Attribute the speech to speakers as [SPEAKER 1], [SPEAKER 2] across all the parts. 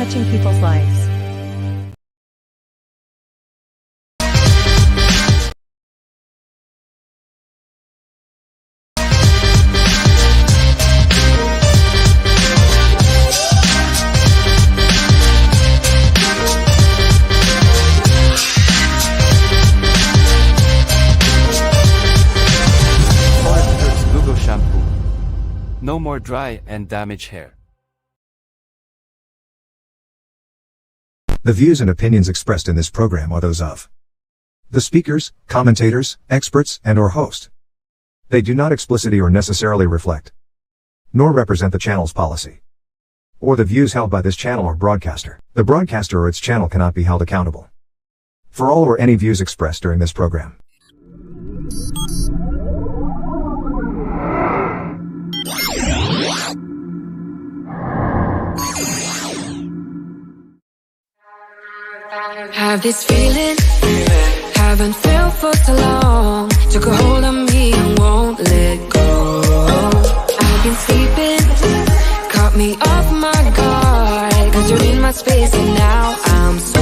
[SPEAKER 1] touching people's lives.
[SPEAKER 2] Shampoo. No more dry and damaged hair.
[SPEAKER 3] The views and opinions expressed in this program are those of the speakers, commentators, experts, and/or host. They do not explicitly or necessarily reflect, nor represent the channel's policy, or the views held by this channel or broadcaster. The broadcaster or its channel cannot be held accountable for all or any views expressed during this program.
[SPEAKER 4] Have this feeling, haven't felt for so long. Took a hold of me and won't let go. I've been sleeping, caught me off my guard. Cause you're in my space and now I'm so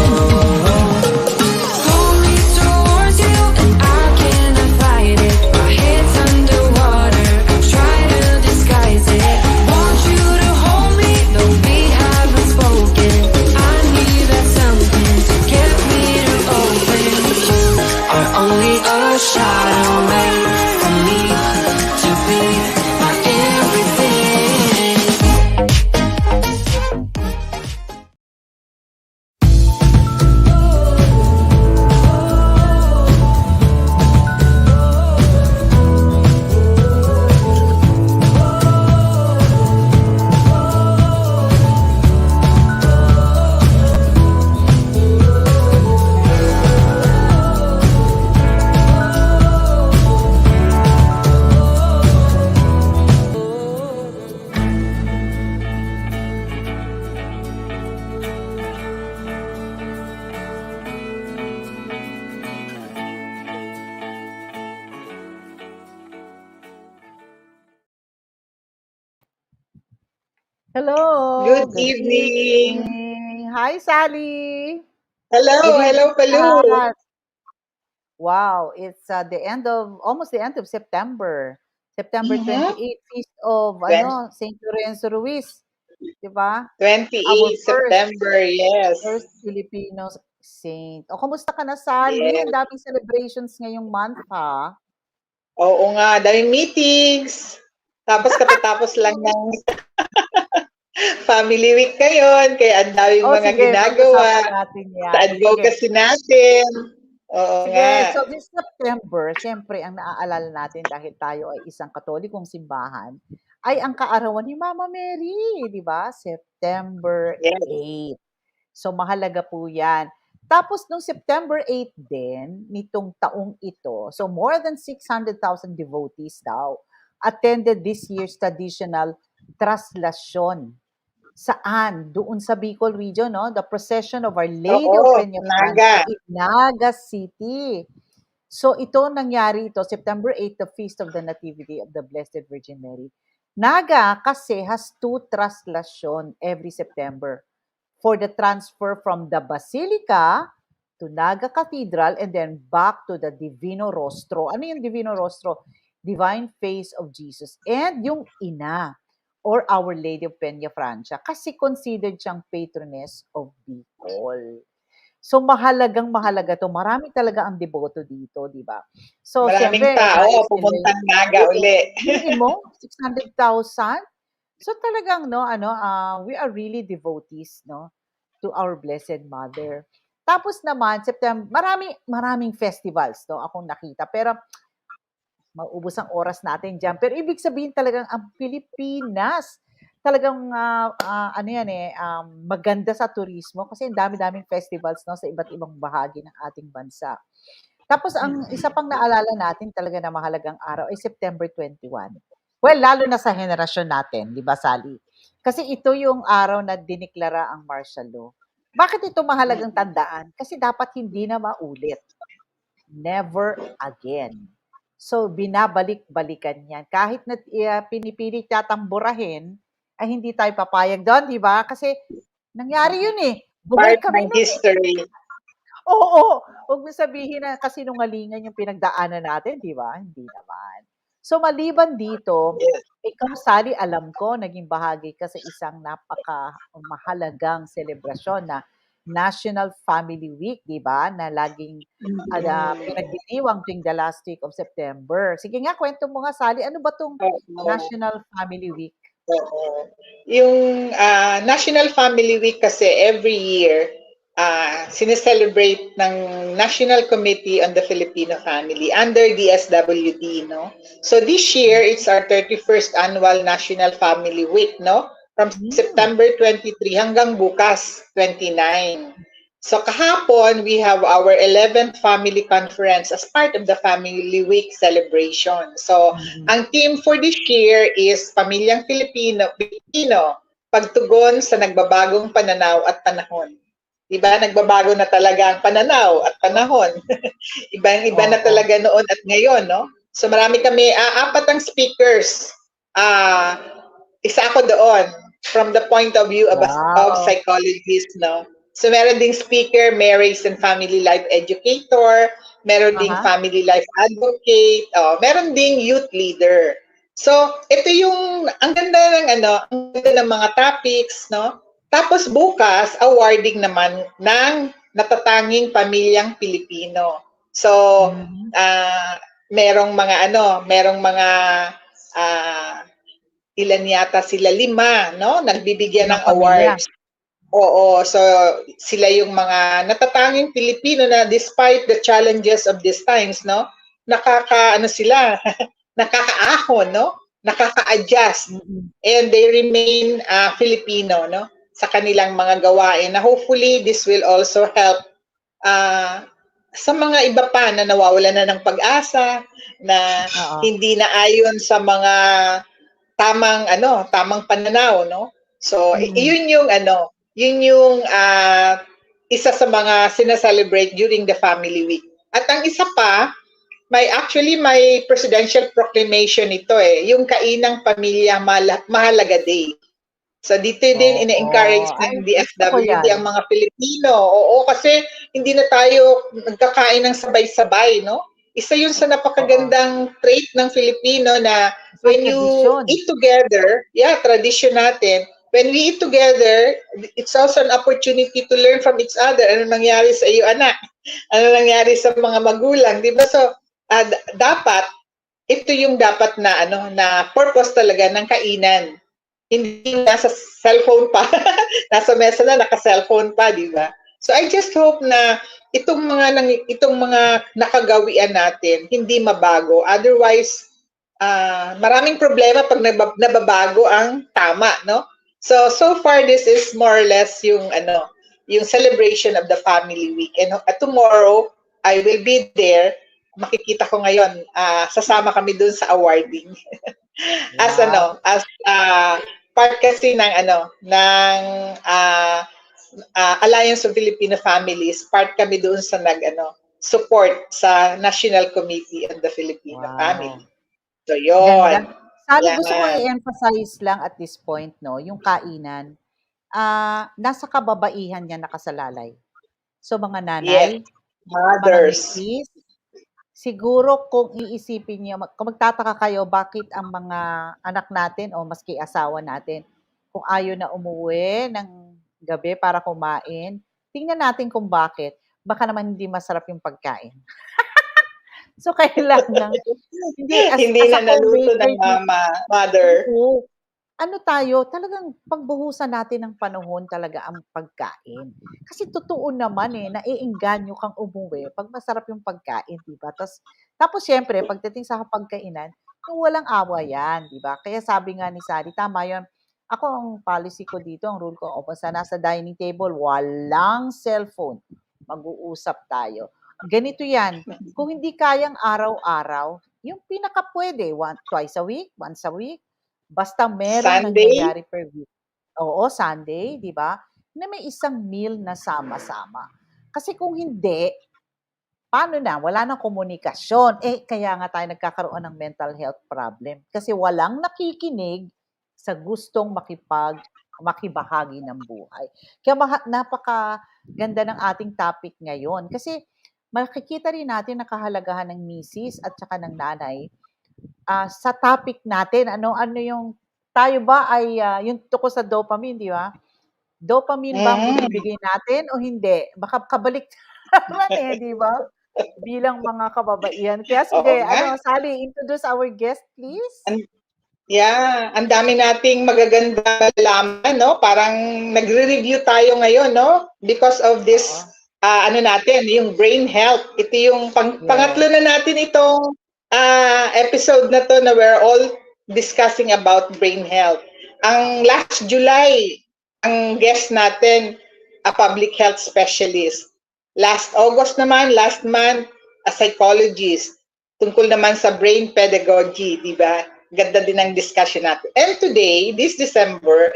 [SPEAKER 4] pull me towards you and I cannot fight it. My head's underwater, I try to disguise it. Want you to hold me, though we haven't spoken. I need that something to get me to open. You are only a shadow away from me to be my everything.
[SPEAKER 1] Hello.
[SPEAKER 5] Good evening.
[SPEAKER 1] Hi, Sally.
[SPEAKER 5] Hello,
[SPEAKER 1] Good
[SPEAKER 5] hello,
[SPEAKER 1] evening,
[SPEAKER 5] Palou.
[SPEAKER 1] lahat. Wow, it's almost the end of September. September
[SPEAKER 5] Mhm.
[SPEAKER 1] 28, feast of
[SPEAKER 5] Twen-
[SPEAKER 1] Saint Lorenzo Ruiz, 'di ba? Our
[SPEAKER 5] 28
[SPEAKER 1] first
[SPEAKER 5] September, yes.
[SPEAKER 1] first Filipino saint. O kumusta ka na, Sally?
[SPEAKER 5] Yes.
[SPEAKER 1] Ang daming celebrations ngayong month, ha?
[SPEAKER 5] Oo nga, daming meetings. Tapos katatapos lang ng family week ngayon, kaya ang daming
[SPEAKER 1] Oh,
[SPEAKER 5] mga
[SPEAKER 1] sige,
[SPEAKER 5] ginagawa
[SPEAKER 1] pag-usapan natin
[SPEAKER 5] sa
[SPEAKER 1] 'yan. Sige.
[SPEAKER 5] advocacy natin. Oo
[SPEAKER 1] Sige,
[SPEAKER 5] nga.
[SPEAKER 1] so this September, siyempre ang naaalala natin dahil tayo ay isang Katolikong simbahan, ay ang kaarawan ni Mama Mary, 'di ba? September
[SPEAKER 5] Yes.
[SPEAKER 1] 8. So mahalaga po 'yan. Tapos nung September 8 din, nitong taong ito, so more than 600,000 devotees daw attended this year's traditional traslasyon. Saan? Doon sa Bicol region, no? The procession of Our Lady of
[SPEAKER 5] Oo,
[SPEAKER 1] Peña
[SPEAKER 5] Naga.
[SPEAKER 1] Francia in Naga City. So ito nangyari ito, September 8, the Feast of the Nativity of the Blessed Virgin Mary. Naga kasi has two traslasyon every September for the transfer from the Basilica to Naga Cathedral and then back to the Divino Rostro. Ano yung Divino Rostro? Divine Face of Jesus. And yung ina or Our Lady of Peña Francia kasi considered siyang patroness of Bicol. So mahalagang mahalaga to. Marami talaga ang deboto dito, di ba? So
[SPEAKER 5] Maraming
[SPEAKER 1] siyempre,
[SPEAKER 5] tao
[SPEAKER 1] nais nila
[SPEAKER 5] pumuntang Naga uli.
[SPEAKER 1] Tingin mo, 600,000? So talagang we are really devotees, no, to our Blessed Mother. Tapos naman September, maraming festivals, no, akong nakita. Pero mauubos ang oras natin diyan. Pero ibig sabihin talagang ang Pilipinas talagang maganda sa turismo kasi ang dami-daming festivals, no, sa iba't ibang bahagi ng ating bansa. Tapos ang isa pang naalala natin talaga na mahalagang araw ay September 21. Well, lalo na sa henerasyon natin, 'di ba, Sally? Kasi ito yung araw na diniklara ang martial law. Bakit ito mahalagang tandaan? Kasi dapat hindi na maulit. Never again. So, binabalik-balikan yan. Kahit na pinipilit yatang burahin, ay hindi tayo papayag doon, di ba? Kasi Nangyari yun eh. Bumalik
[SPEAKER 5] Part
[SPEAKER 1] kami
[SPEAKER 5] ng
[SPEAKER 1] nun eh.
[SPEAKER 5] history.
[SPEAKER 1] Oo, huwag mo sabihin na kasinungalingan yung pinagdaanan natin, di ba? Hindi naman. So maliban dito,
[SPEAKER 5] Yes.
[SPEAKER 1] ikaw, Sally, alam ko, naging bahagi ka sa isang napaka-mahalagang selebrasyon na National Family Week, di ba? Na laging pinagdiriwang tuwing the last week of September. Sige nga, kwento mo nga, Sally, ano ba tong
[SPEAKER 5] Oo.
[SPEAKER 1] National Family Week?
[SPEAKER 5] Oo. Yung National Family Week kasi every year, sineselebrate ng National Committee on the Filipino Family under DSWD, no? So this year, it's our 31st annual National Family Week, no? From September 23 hanggang bukas, 29. So kahapon, we have our 11th family conference as part of the Family Week celebration. So ang theme for this year is Pamilyang Pilipino, pagtugon sa nagbabagong pananaw at panahon. Diba? Nagbabago na talaga ang pananaw at panahon. Iba na
[SPEAKER 1] Oo.
[SPEAKER 5] talaga noon at ngayon, no? So marami kami, apat ang speakers. Isa ako doon from the point of view of
[SPEAKER 1] Wow.
[SPEAKER 5] psychologist, no? So meron ding speaker, marriage and family life educator, meron ding
[SPEAKER 1] Aha.
[SPEAKER 5] family life advocate, meron ding youth leader. So, ito yung ang ganda ang ganda ng mga topics, no? Tapos bukas, awarding naman ng natatanging pamilyang Pilipino. So,
[SPEAKER 1] Mhm.
[SPEAKER 5] merong mga ilan yata sila, 5, no? Nagbibigyan
[SPEAKER 1] Limang
[SPEAKER 5] ng
[SPEAKER 1] pamilya.
[SPEAKER 5] awards. Oo, so sila yung mga natatanging Pilipino na despite the challenges of these times, no? Sila, nakakaahon, no? Nakaka-adjust.
[SPEAKER 1] Mm.
[SPEAKER 5] And they remain Filipino, no? Sa kanilang mga gawain. Na hopefully this will also help sa mga iba pa na nawawala na ng pag-asa, na
[SPEAKER 1] Oo.
[SPEAKER 5] hindi na ayon sa mga tamang pananaw, no? So, yun yung isa sa mga sinaselebrate during the Family Week. At ang isa pa, may presidential proclamation ito yung Kainang Pamilya Mahalaga Day. So dito din ina-encourage
[SPEAKER 1] Oo. Ay,
[SPEAKER 5] ng
[SPEAKER 1] gusto ko
[SPEAKER 5] DSWD
[SPEAKER 1] yan.
[SPEAKER 5] ang mga Pilipino. Oo, kasi hindi na tayo nagkakain ng sabay-sabay, no? Isa yun sa
[SPEAKER 1] Oo.
[SPEAKER 5] napakagandang trait ng Filipino na
[SPEAKER 1] Isang
[SPEAKER 5] when you
[SPEAKER 1] tradisyon.
[SPEAKER 5] eat together, tradisyon natin, when we eat together, it's also an opportunity to learn from each other. Ano nangyari sa iyo, anak? Ano nangyari sa mga magulang, di ba? So, dapat, ito yung dapat na purpose talaga ng kainan. Hindi nasa cellphone pa. Nasa mesa na, naka-cellphone pa, di ba? So I just hope na itong mga nakagawian natin hindi mabago. Otherwise, maraming problema pag nababago ang tama, no? So far this is more or less yung celebration of the Family Week. And tomorrow I will be there. Makikita ko ngayon, sasama kami dun sa awarding.
[SPEAKER 1] Wow.
[SPEAKER 5] as part kasi ng Alliance of Filipino Families, part kami doon sa support sa National Committee on the Filipino
[SPEAKER 1] Wow.
[SPEAKER 5] Family. So
[SPEAKER 1] Ganda.
[SPEAKER 5] yon.
[SPEAKER 1] Sally, gusto ko
[SPEAKER 5] Yan.
[SPEAKER 1] i-emphasize lang at this point, no, yung kainan, nasa kababaihan niya nakasalalay. So mga
[SPEAKER 5] Yes.
[SPEAKER 1] nanay, mga
[SPEAKER 5] Mothers.
[SPEAKER 1] misis, siguro kung iisipin niyo, kung magtataka kayo bakit ang mga anak natin o maski asawa natin, kung ayaw na umuwi ng gabi para kumain, tingnan natin kung bakit. Baka naman hindi masarap yung pagkain. So kailangan, hindi,
[SPEAKER 5] Hindi
[SPEAKER 1] as a
[SPEAKER 5] na naluto
[SPEAKER 1] homemaker,
[SPEAKER 5] ng mother.
[SPEAKER 1] oo, ano tayo, talagang pagbuhusan natin ng panahon talaga ang pagkain. Kasi totoo naman naiengganyo kang umuwi pag masarap yung pagkain, di ba? Tapos syempre, pagdating sa hapagkainan, yung walang awa yan, di ba? Kaya sabi nga ni Sally, tama yun. Ako, ang policy ko dito, ang rule ko, o basta nasa dining table, walang cellphone. Mag-uusap tayo. Ganito yan, kung hindi kayang araw-araw, yung pinaka-pwede, twice a week, once a week, basta merong
[SPEAKER 5] Sunday,
[SPEAKER 1] nangyayari per week. Oo, Sunday, di ba? Na may isang meal na sama-sama. Kasi kung hindi, paano na? Wala nang komunikasyon. Kaya nga tayo nagkakaroon ng mental health problem. Kasi walang nakikinig sa gustong makibahagi ng buhay. Kaya napakaganda ng ating topic ngayon kasi makikita rin natin ang kahalagahan ng misis at saka ng nanay sa topic natin. Ano yung tayo ba ay yung tungkol sa dopamine, di ba? Dopamine ba ang
[SPEAKER 5] Mm.
[SPEAKER 1] binibigay natin o hindi? Baka kabalik naman di ba? Bilang mga kababaihan. Kaya
[SPEAKER 5] Oo
[SPEAKER 1] sige,
[SPEAKER 5] nga.
[SPEAKER 1] Sally, introduce our guest, please.
[SPEAKER 5] Yeah, ang dami nating magaganda malaman, no? Parang nagre-review tayo ngayon, no? Because of this, natin, yung brain health. Ito yung pangatlo na natin itong episode na to na we're all discussing about brain health. Ang last July, ang guest natin, a public health specialist. Last August naman, last month, a psychologist. Tungkol naman sa brain pedagogy, di ba? Ganda din ang discussion natin. And today, this September,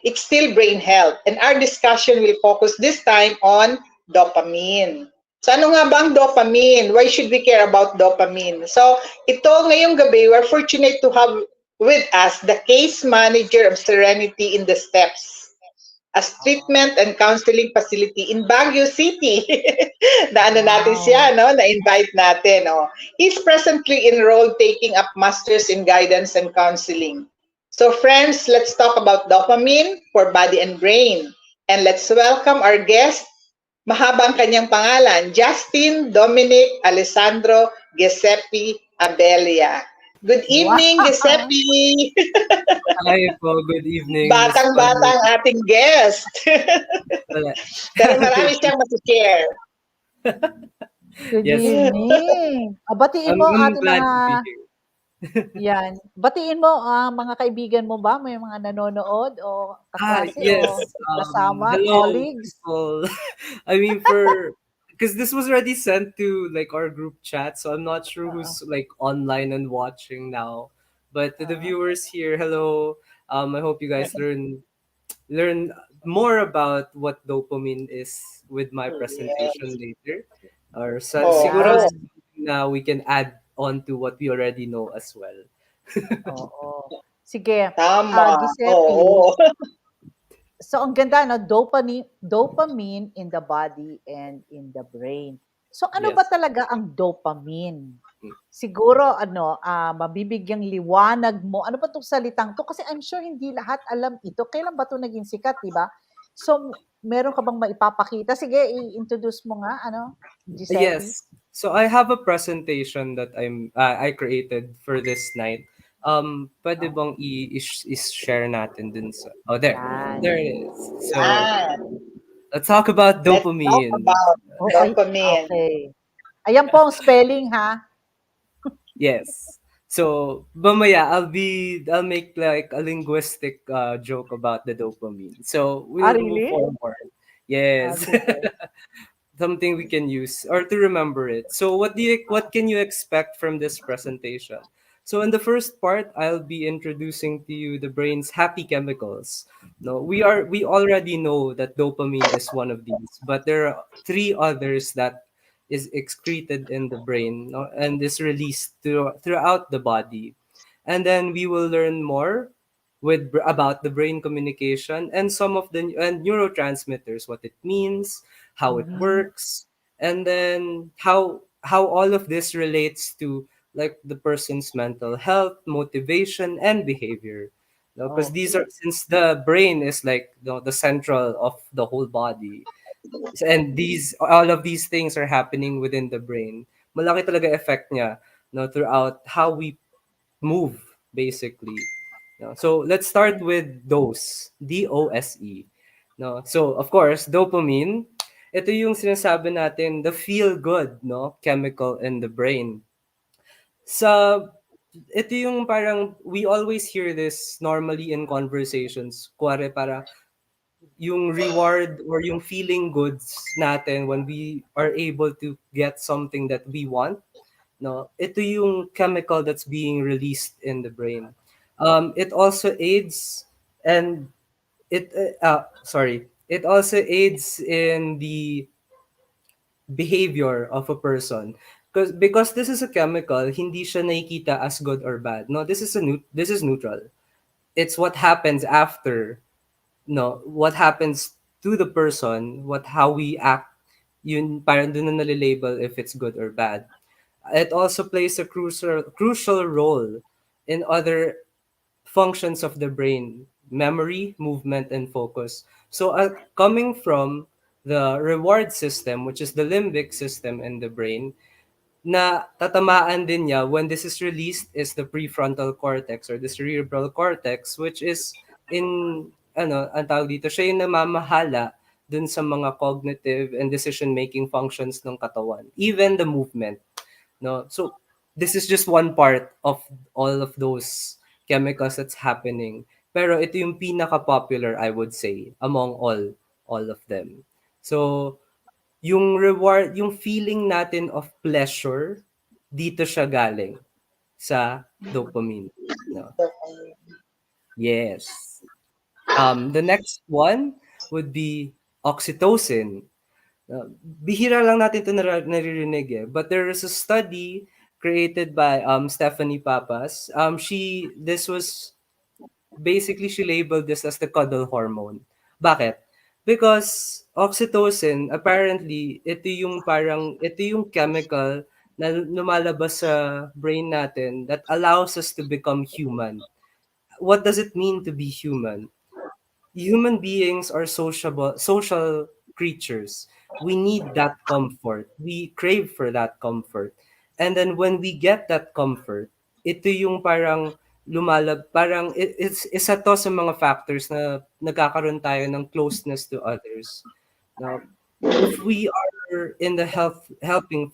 [SPEAKER 5] it's still brain health. And our discussion will focus this time on dopamine. So ano nga ba ang dopamine? Why should we care about dopamine? So ito ngayong gabi, we're fortunate to have with us the case manager of Serenity in the Steps, a treatment and counseling facility in Baguio City. Natin siya, no? Na-invite natin. Oh. He's presently enrolled taking up masters in guidance and counseling. So friends, let's talk about dopamine for body and brain. And let's welcome our guest. Mahaba ang kanyang pangalan. Justin, Dominic, Alessandro, Guisseppe, Abella. Good evening, Guisseppe!
[SPEAKER 6] Hi po, good evening.
[SPEAKER 5] Batang-bata ang ating guest. Pero marami siyang masishare.
[SPEAKER 1] Good
[SPEAKER 6] Yes.
[SPEAKER 1] evening. Batiin mo
[SPEAKER 6] I'm
[SPEAKER 1] ating
[SPEAKER 6] glad
[SPEAKER 1] mga...
[SPEAKER 6] to be here.
[SPEAKER 1] Yan. Batiin mo mga kaibigan mo ba? May mga nanonood o kaklase
[SPEAKER 6] Yes.
[SPEAKER 1] o kasama,
[SPEAKER 6] Hello,
[SPEAKER 1] colleagues?
[SPEAKER 6] people. Because this was already sent to like our group chat, so I'm not sure who's like online and watching now. But to the viewers here, hello. I hope you guys learn more about what dopamine is with my presentation later. Or siguro
[SPEAKER 1] Yan.
[SPEAKER 6] na we can add on to what we already know as well.
[SPEAKER 1] Oo. Sige.
[SPEAKER 5] Tama.
[SPEAKER 1] Guisseppe,
[SPEAKER 5] Oo.
[SPEAKER 1] so ang ganda, no? Dopamine in the body and in the brain. So ano
[SPEAKER 6] Yes.
[SPEAKER 1] ba talaga ang dopamine? Siguro, mabibigyang liwanag mo. Ano ba itong salitang to? Kasi I'm sure hindi lahat alam ito. Kailan ba ito naging sikat, di ba? So, meron ka bang maipapakita? Sige, i-introduce mo nga, Giuseppe?
[SPEAKER 6] Yes. So I have a presentation that I created for this night. Pwede bang i-share natin dun sa... Oh, there.
[SPEAKER 1] Yan.
[SPEAKER 6] There it is. So,
[SPEAKER 5] Yan.
[SPEAKER 6] let's talk about
[SPEAKER 5] Let's
[SPEAKER 6] dopamine.
[SPEAKER 5] talk about dopamine.
[SPEAKER 1] Okay. Ayan po ang spelling, ha?
[SPEAKER 6] Yes. So, mamaya I'll make like a linguistic joke about the dopamine. So, we'll move
[SPEAKER 1] Really?
[SPEAKER 6] forward. Yes.
[SPEAKER 1] Okay.
[SPEAKER 6] Something we can use or to remember it. So, what can you expect from this presentation? So, in the first part, I'll be introducing to you the brain's happy chemicals. No, we already know that dopamine is one of these, but there are three others that is excreted in the brain, no, and is released throughout the body. And then we will learn more about the brain communication and some of the neurotransmitters, what it means, how it works, and then how all of this relates to like the person's mental health, motivation, and behavior. Because these are, since the brain is like the central of the whole body, and all of these things are happening within the brain, malaki talaga effect niya, no, throughout how we move basically. No? So let's start with DOSE, DOSE. No? So of course, dopamine, ito yung sinasabi natin, the feel good, no, chemical in the brain. Sa ito yung parang we always hear this normally in conversations. Kuwari para yung reward or yung feeling goods natin when we are able to get something that we want, no, ito yung chemical that's being released in the brain. It also aids and it also aids in the behavior of a person. Because this is a chemical, hindi siya nakikita as good or bad. No, this is neutral. It's what happens after, no, what happens to the person, what how we act, yun parang dun na nalilabel if it's good or bad. It also plays a crucial role in other functions of the brain: memory, movement, and focus. So, coming from the reward system, which is the limbic system in the brain, na tatamaan din niya when this is released is the prefrontal cortex or the cerebral cortex, which is in, ano, ang tawag dito, siya yung namamahala dun sa mga cognitive and decision-making functions ng katawan, even the movement. No, so this is just one part of all of those chemicals that's happening. Pero ito yung pinaka-popular, I would say, among all of them. So, yung reward, yung feeling natin of pleasure, dito siya galing sa dopamine. No? Yes. The next one would be oxytocin. Bihira lang natin ito naririnig eh. But there is a study created by Stephanie Papas. This was basically, she labeled this as the cuddle hormone. Bakit? Because oxytocin, apparently, ito yung chemical na lumalabas sa brain natin that allows us to become human. What does it mean to be human? Human beings are social creatures. We need that comfort. We crave for that comfort. And then when we get that comfort, ito yung parang parang it's isa to sa mga factors na nagkakaroon tayo ng closeness to others. Now, if we are in the helping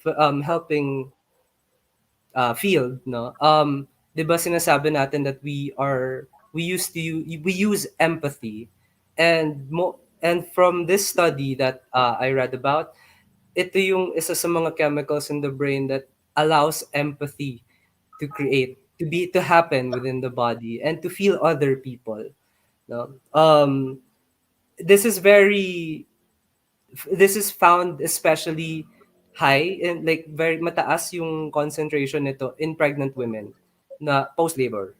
[SPEAKER 6] field, no, 'di ba sinasabi natin that we use empathy, and from this study that I read about, ito yung isa sa mga chemicals in the brain that allows empathy to happen within the body and to feel other people, no. This is very this is found especially high, and like very mataas yung concentration nito in pregnant women na post labor,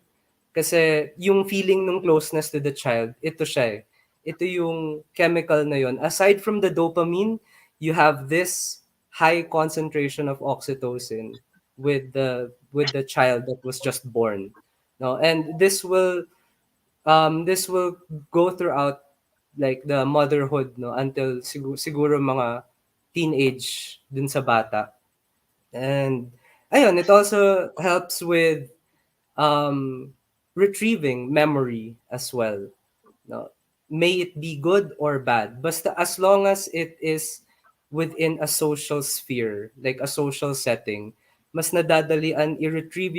[SPEAKER 6] kasi yung feeling ng closeness to the child, ito siya eh. Ito yung chemical na yon. Aside from the dopamine, you have this high concentration of oxytocin with the child that was just born. No, and this will go throughout like the motherhood, no, until siguro mga teenage dun sa bata. And ayun, it also helps with um, retrieving memory as well. No, may it be good or bad, basta as long as it is within a social sphere, like a social setting, mas nadadalian i-retrieve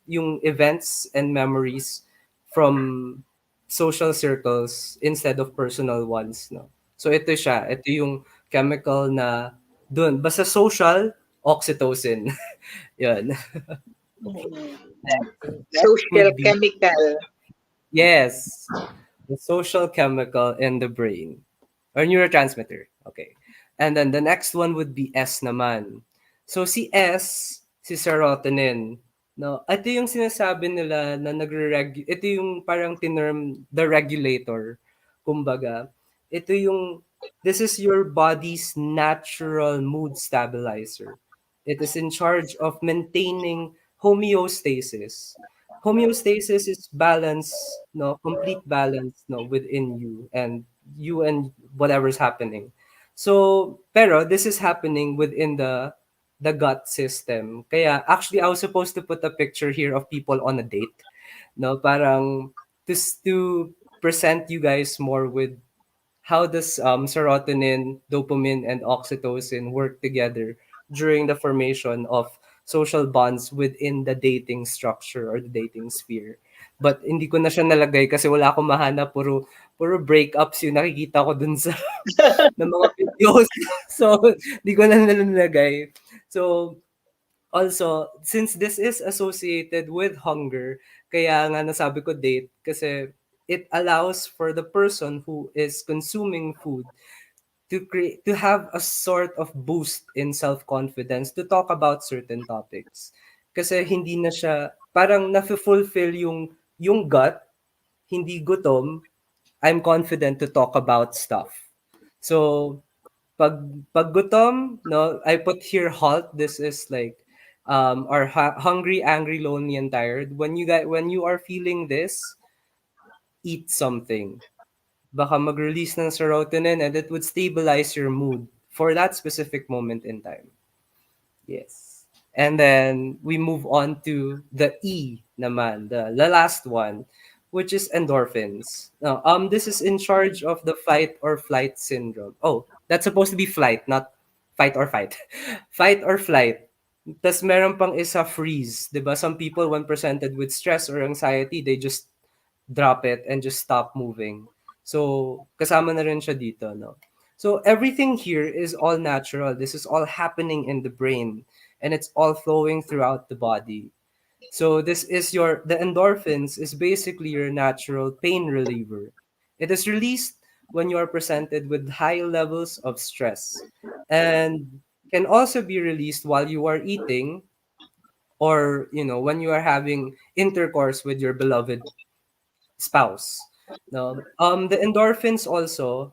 [SPEAKER 6] yung events and memories from social circles instead of personal ones, no. So ito siya, ito yung chemical na dun basta social, oxytocin. Yun. Next
[SPEAKER 5] Social
[SPEAKER 6] would be,
[SPEAKER 5] chemical.
[SPEAKER 6] yes, the social chemical in the brain or neurotransmitter. Okay. And then the next one would be S naman. So si S, si serotonin. No, ito yung sinasabi nila na ito yung parang tinerm the regulator. Kumbaga, ito yung this is your body's natural mood stabilizer. It is in charge of maintaining homeostasis. Homeostasis is balance, no, complete balance, no, within you and whatever's happening. So, pero this is happening within the gut system. Kaya actually I was supposed to put a picture here of people on a date, no, parang to present you guys more with how does serotonin, dopamine, and oxytocin work together during the formation of social bonds within the dating structure or the dating sphere. But hindi ko na siya nalagay kasi wala akong mahanap, puro breakups yung nakikita ko dun sa ng mga videos. So, hindi ko na nalagay. So, also, since this is associated with hunger, kaya nga nasabi ko date, kasi it allows for the person who is consuming food to have a sort of boost in self-confidence to talk about certain topics. Kasi hindi na siya parang nafu-fulfill yung gut, hindi gutom. I'm confident to talk about stuff. So pag pag gutom, no, I put here halt. This is like are hungry, angry, lonely, and tired. When you are feeling this, eat something. Baka mag-release ng serotonin and it would stabilize your mood for that specific moment in time. Yes. And then we move on to the E naman, the last one, which is endorphins. Now, this is in charge of the fight or flight syndrome. Oh, that's supposed to be flight, not fight or fight. Fight or flight. Tas meron pang isa freeze, 'di ba? Some people when presented with stress or anxiety, they just drop it and just stop moving. So, kasama na rin siya dito, no? So, everything here is all natural. This is all happening in the brain and it's all flowing throughout the body. So, the endorphins is basically your natural pain reliever. It is released when you are presented with high levels of stress and can also be released while you are eating or, when you are having intercourse with your beloved spouse. No, the endorphins also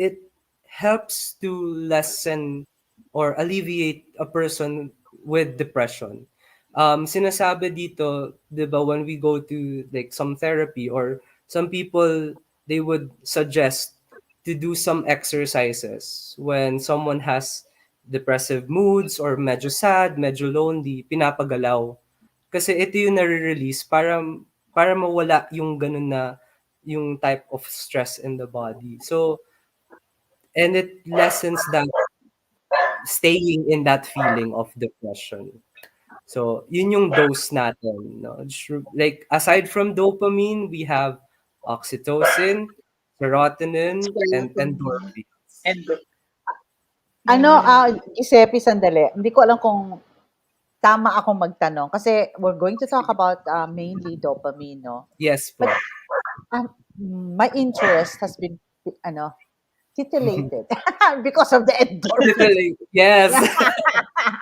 [SPEAKER 6] it helps to lessen or alleviate a person with depression. Sinasabi dito, 'di ba, when we go to like some therapy or some people they would suggest to do some exercises when someone has depressive moods or medyo sad, medyo lonely, pinapagalaw. Kasi ito yung nare-release para mawala yung ganun na yung type of stress in the body. So, and it lessens that staying in that feeling of depression. So, yun yung dose natin, no? Like, aside from dopamine, we have oxytocin, serotonin, and
[SPEAKER 5] Serotonin.
[SPEAKER 6] endorphins.
[SPEAKER 5] And
[SPEAKER 1] Ano,
[SPEAKER 5] mm,
[SPEAKER 1] Giuseppe, sandali. Hindi ko alam kung tama akong magtanong kasi we're going to talk about mainly dopamine, no?
[SPEAKER 6] Yes
[SPEAKER 1] But
[SPEAKER 6] po.
[SPEAKER 1] um, my interest has been ano, titillated because of the endorphin.
[SPEAKER 6] Yes.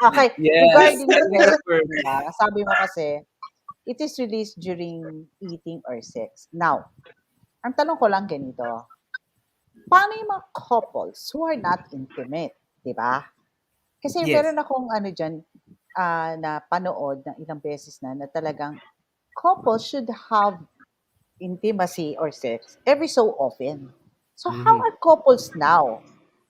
[SPEAKER 1] Okay,
[SPEAKER 6] Yes.
[SPEAKER 1] regarding to the
[SPEAKER 6] That's perfect.
[SPEAKER 1] sabi mo kasi, it is released during eating or sex. Now, ang tanong ko lang ganito, paano yung mga couples who are not intimate, di ba? Kasi
[SPEAKER 6] Yes.
[SPEAKER 1] meron akong ano dyan, na panood ng ilang beses na talagang couples should have intimacy or sex every so often. So how
[SPEAKER 6] Mhm.
[SPEAKER 1] are couples now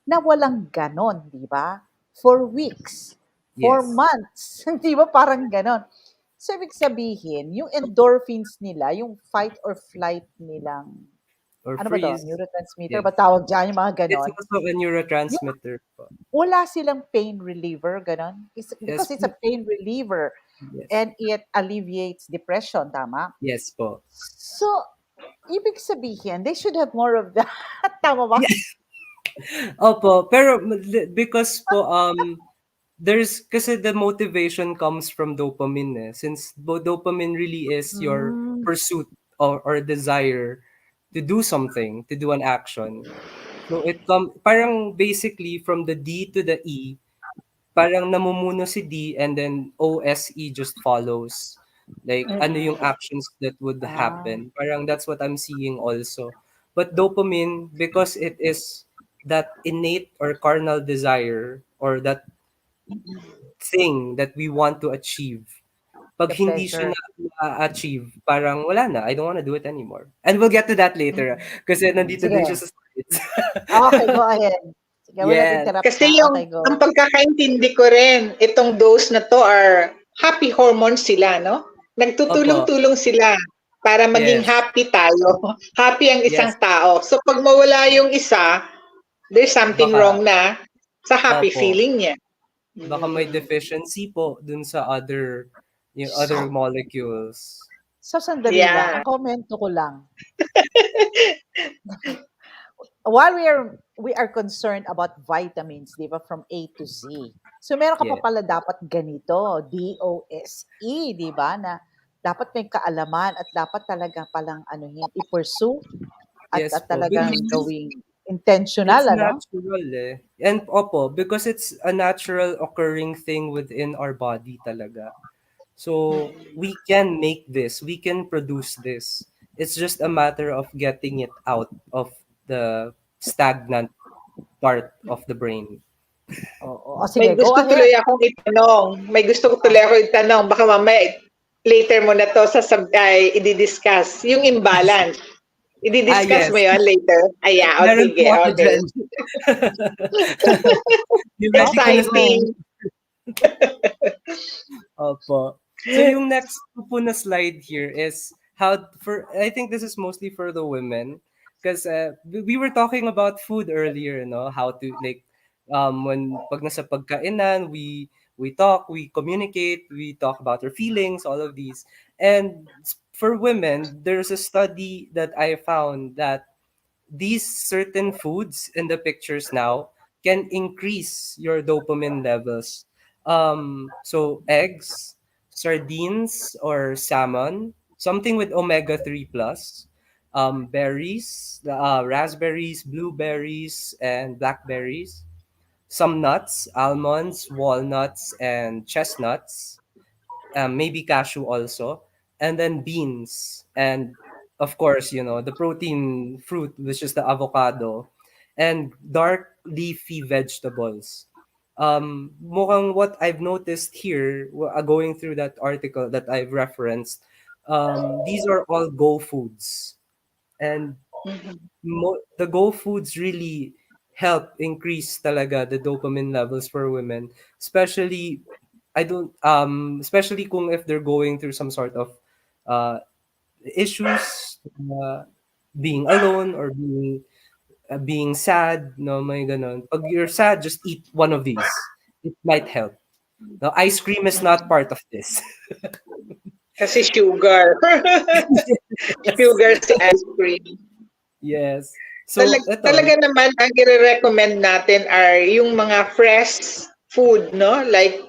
[SPEAKER 1] na walang ganon, di ba? For weeks, for
[SPEAKER 6] Yes.
[SPEAKER 1] months, di ba parang ganon? So ibig sabihin, yung endorphins nila, yung fight or flight nilang,
[SPEAKER 6] Or
[SPEAKER 1] ano ba to,
[SPEAKER 6] freeze.
[SPEAKER 1] neurotransmitter
[SPEAKER 6] Yes.
[SPEAKER 1] ba tawag dyan, yung mga
[SPEAKER 6] It's
[SPEAKER 1] ganon?
[SPEAKER 6] also a
[SPEAKER 1] Yung
[SPEAKER 6] neurotransmitter po.
[SPEAKER 1] wala silang pain reliever, ganon?
[SPEAKER 6] Yes
[SPEAKER 1] Because it's a
[SPEAKER 6] po.
[SPEAKER 1] pain reliever
[SPEAKER 6] Yes.
[SPEAKER 1] and it alleviates depression, tama?
[SPEAKER 6] Yes po.
[SPEAKER 1] So, ibig sabihin, they should have more of that. Tama ba?
[SPEAKER 6] Opo, pero because po there's kasi the motivation comes from dopamine eh. Since dopamine really is your
[SPEAKER 1] Mm,
[SPEAKER 6] pursuit or desire to do something, to do an action. So parang basically from the D to the E, parang namumuno si D and then OSE just follows. Like ano yung actions that would
[SPEAKER 1] ah,
[SPEAKER 6] happen. Parang that's what I'm seeing also. But dopamine, because it is that innate or carnal desire or that thing that we want to achieve, pag
[SPEAKER 1] the
[SPEAKER 6] hindi siya
[SPEAKER 1] pleasure.
[SPEAKER 6] na-achieve, parang wala na, I don't wanna do it anymore. And we'll get to that later kasi nandito din siya
[SPEAKER 1] Sige.
[SPEAKER 6] sa slides.
[SPEAKER 1] Okay, go ahead. Sige, I will not
[SPEAKER 6] Yes.
[SPEAKER 1] interrupt
[SPEAKER 5] kasi
[SPEAKER 1] ha. Okay,
[SPEAKER 5] ang
[SPEAKER 1] go.
[SPEAKER 5] pagkakaintindi ko rin, itong dose na to are happy hormones sila, no?
[SPEAKER 6] Opo.
[SPEAKER 5] Nagtutulong-tulong sila para maging
[SPEAKER 6] Yes.
[SPEAKER 5] happy tayo. Happy ang
[SPEAKER 6] Yes.
[SPEAKER 5] isang tao. So pag mawala yung isa, there's something
[SPEAKER 6] Baka
[SPEAKER 5] wrong na sa happy
[SPEAKER 6] opo.
[SPEAKER 5] feeling niya.
[SPEAKER 6] Baka may
[SPEAKER 5] Mm.
[SPEAKER 6] deficiency po dun sa yung other
[SPEAKER 1] So,
[SPEAKER 6] molecules.
[SPEAKER 1] sandali lang.
[SPEAKER 5] Yeah.
[SPEAKER 1] Ang komento ko lang. While we are concerned about vitamins, di ba, from A to Z. So, meron ka pa
[SPEAKER 6] Yeah.
[SPEAKER 1] pala dapat ganito, DOSE, di ba, na dapat may kaalaman at dapat talaga palang ano yan, i-pursue at
[SPEAKER 6] Yes po.
[SPEAKER 1] talagang gawing Intentional,
[SPEAKER 6] It's
[SPEAKER 1] ano?
[SPEAKER 6] natural eh. And opo, because it's a natural occurring thing within our body talaga. So we can make this, we can produce this. It's just a matter of getting it out of the stagnant part of the brain.
[SPEAKER 1] Oo. O
[SPEAKER 5] May
[SPEAKER 1] sige, go
[SPEAKER 5] gusto
[SPEAKER 1] ahead.
[SPEAKER 5] tuloy akong itanong. May gusto ko tuloy ako itanong. Baka mamaya later mo na to i-discuss. Yung imbalance.
[SPEAKER 6] Ah,
[SPEAKER 5] I-discuss mo
[SPEAKER 6] yes.
[SPEAKER 5] yun later? Ay, yeah, o
[SPEAKER 6] Meron
[SPEAKER 5] sige,
[SPEAKER 6] po ako
[SPEAKER 5] okay.
[SPEAKER 6] dyan. Yung ready ko na
[SPEAKER 5] Exciting.
[SPEAKER 6] Opo. So yung next po na slide here is how for I think this is mostly for the women because we were talking about food earlier, no? How to like when pag nasa pagkainan, we talk, we communicate, we talk about our feelings, all of these. And for women, there's a study that I found that these certain foods in the pictures now can increase your dopamine levels. So eggs, sardines or salmon, something with omega 3 plus, berries, raspberries, blueberries, and blackberries, some nuts, almonds, walnuts, and chestnuts, maybe cashew also, and then beans, and of course, the protein fruit, which is the avocado, and dark leafy vegetables. Mukhang what I've noticed here, going through that article that I've referenced, these are all go foods, and the go foods really help increase talaga the dopamine levels for women, especially I don't especially kung if they're going through some sort of uh issues, being alone or being sad, no, may ganon. Pag you're sad, just eat one of these. It might help. Now, ice cream is not part of this.
[SPEAKER 5] Kasi sugar. Sugar si ice cream.
[SPEAKER 6] Yes. So,
[SPEAKER 5] Talaga
[SPEAKER 6] ito,
[SPEAKER 5] naman, ang i-recommend natin are yung mga fresh food, no? Like,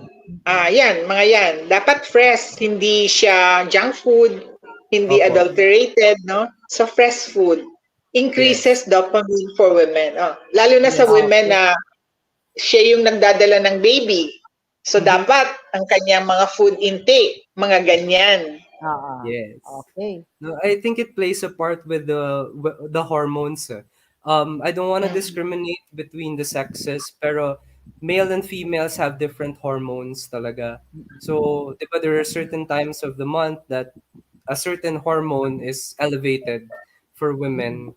[SPEAKER 5] yan, mga yan. Dapat fresh, hindi siya junk food, hindi
[SPEAKER 6] opo.
[SPEAKER 5] adulterated, no? So, fresh food increases
[SPEAKER 6] Yes.
[SPEAKER 5] dopamine for women. Oh, lalo na sa
[SPEAKER 6] Yes.
[SPEAKER 5] women na siya yung nagdadala ng baby. So,
[SPEAKER 6] Mhm.
[SPEAKER 5] dapat ang kanyang mga food intake, mga ganyan.
[SPEAKER 1] Oo.
[SPEAKER 6] Yes.
[SPEAKER 1] Okay.
[SPEAKER 6] No, I think it plays a part with the hormones. I don't want to discriminate between the sexes, pero male and females have different hormones talaga. So, di ba, there are certain times of the month that a certain hormone is elevated for women.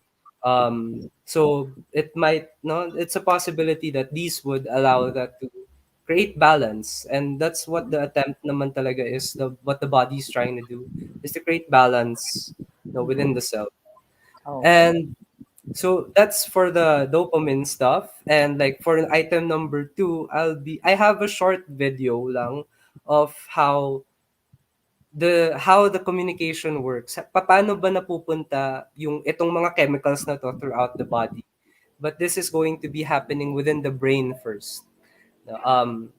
[SPEAKER 6] So it might no, it's a possibility that these would allow that to create balance, and that's what the attempt naman talaga is, what the body is trying to do is to create balance, within the cell.
[SPEAKER 1] Okay.
[SPEAKER 6] And so that's for the dopamine stuff. And like for item number 2, I have a short video lang of how the communication works. Paano ba napupunta yung itong mga chemicals na to throughout the body? But this is going to be happening within the brain first. Um,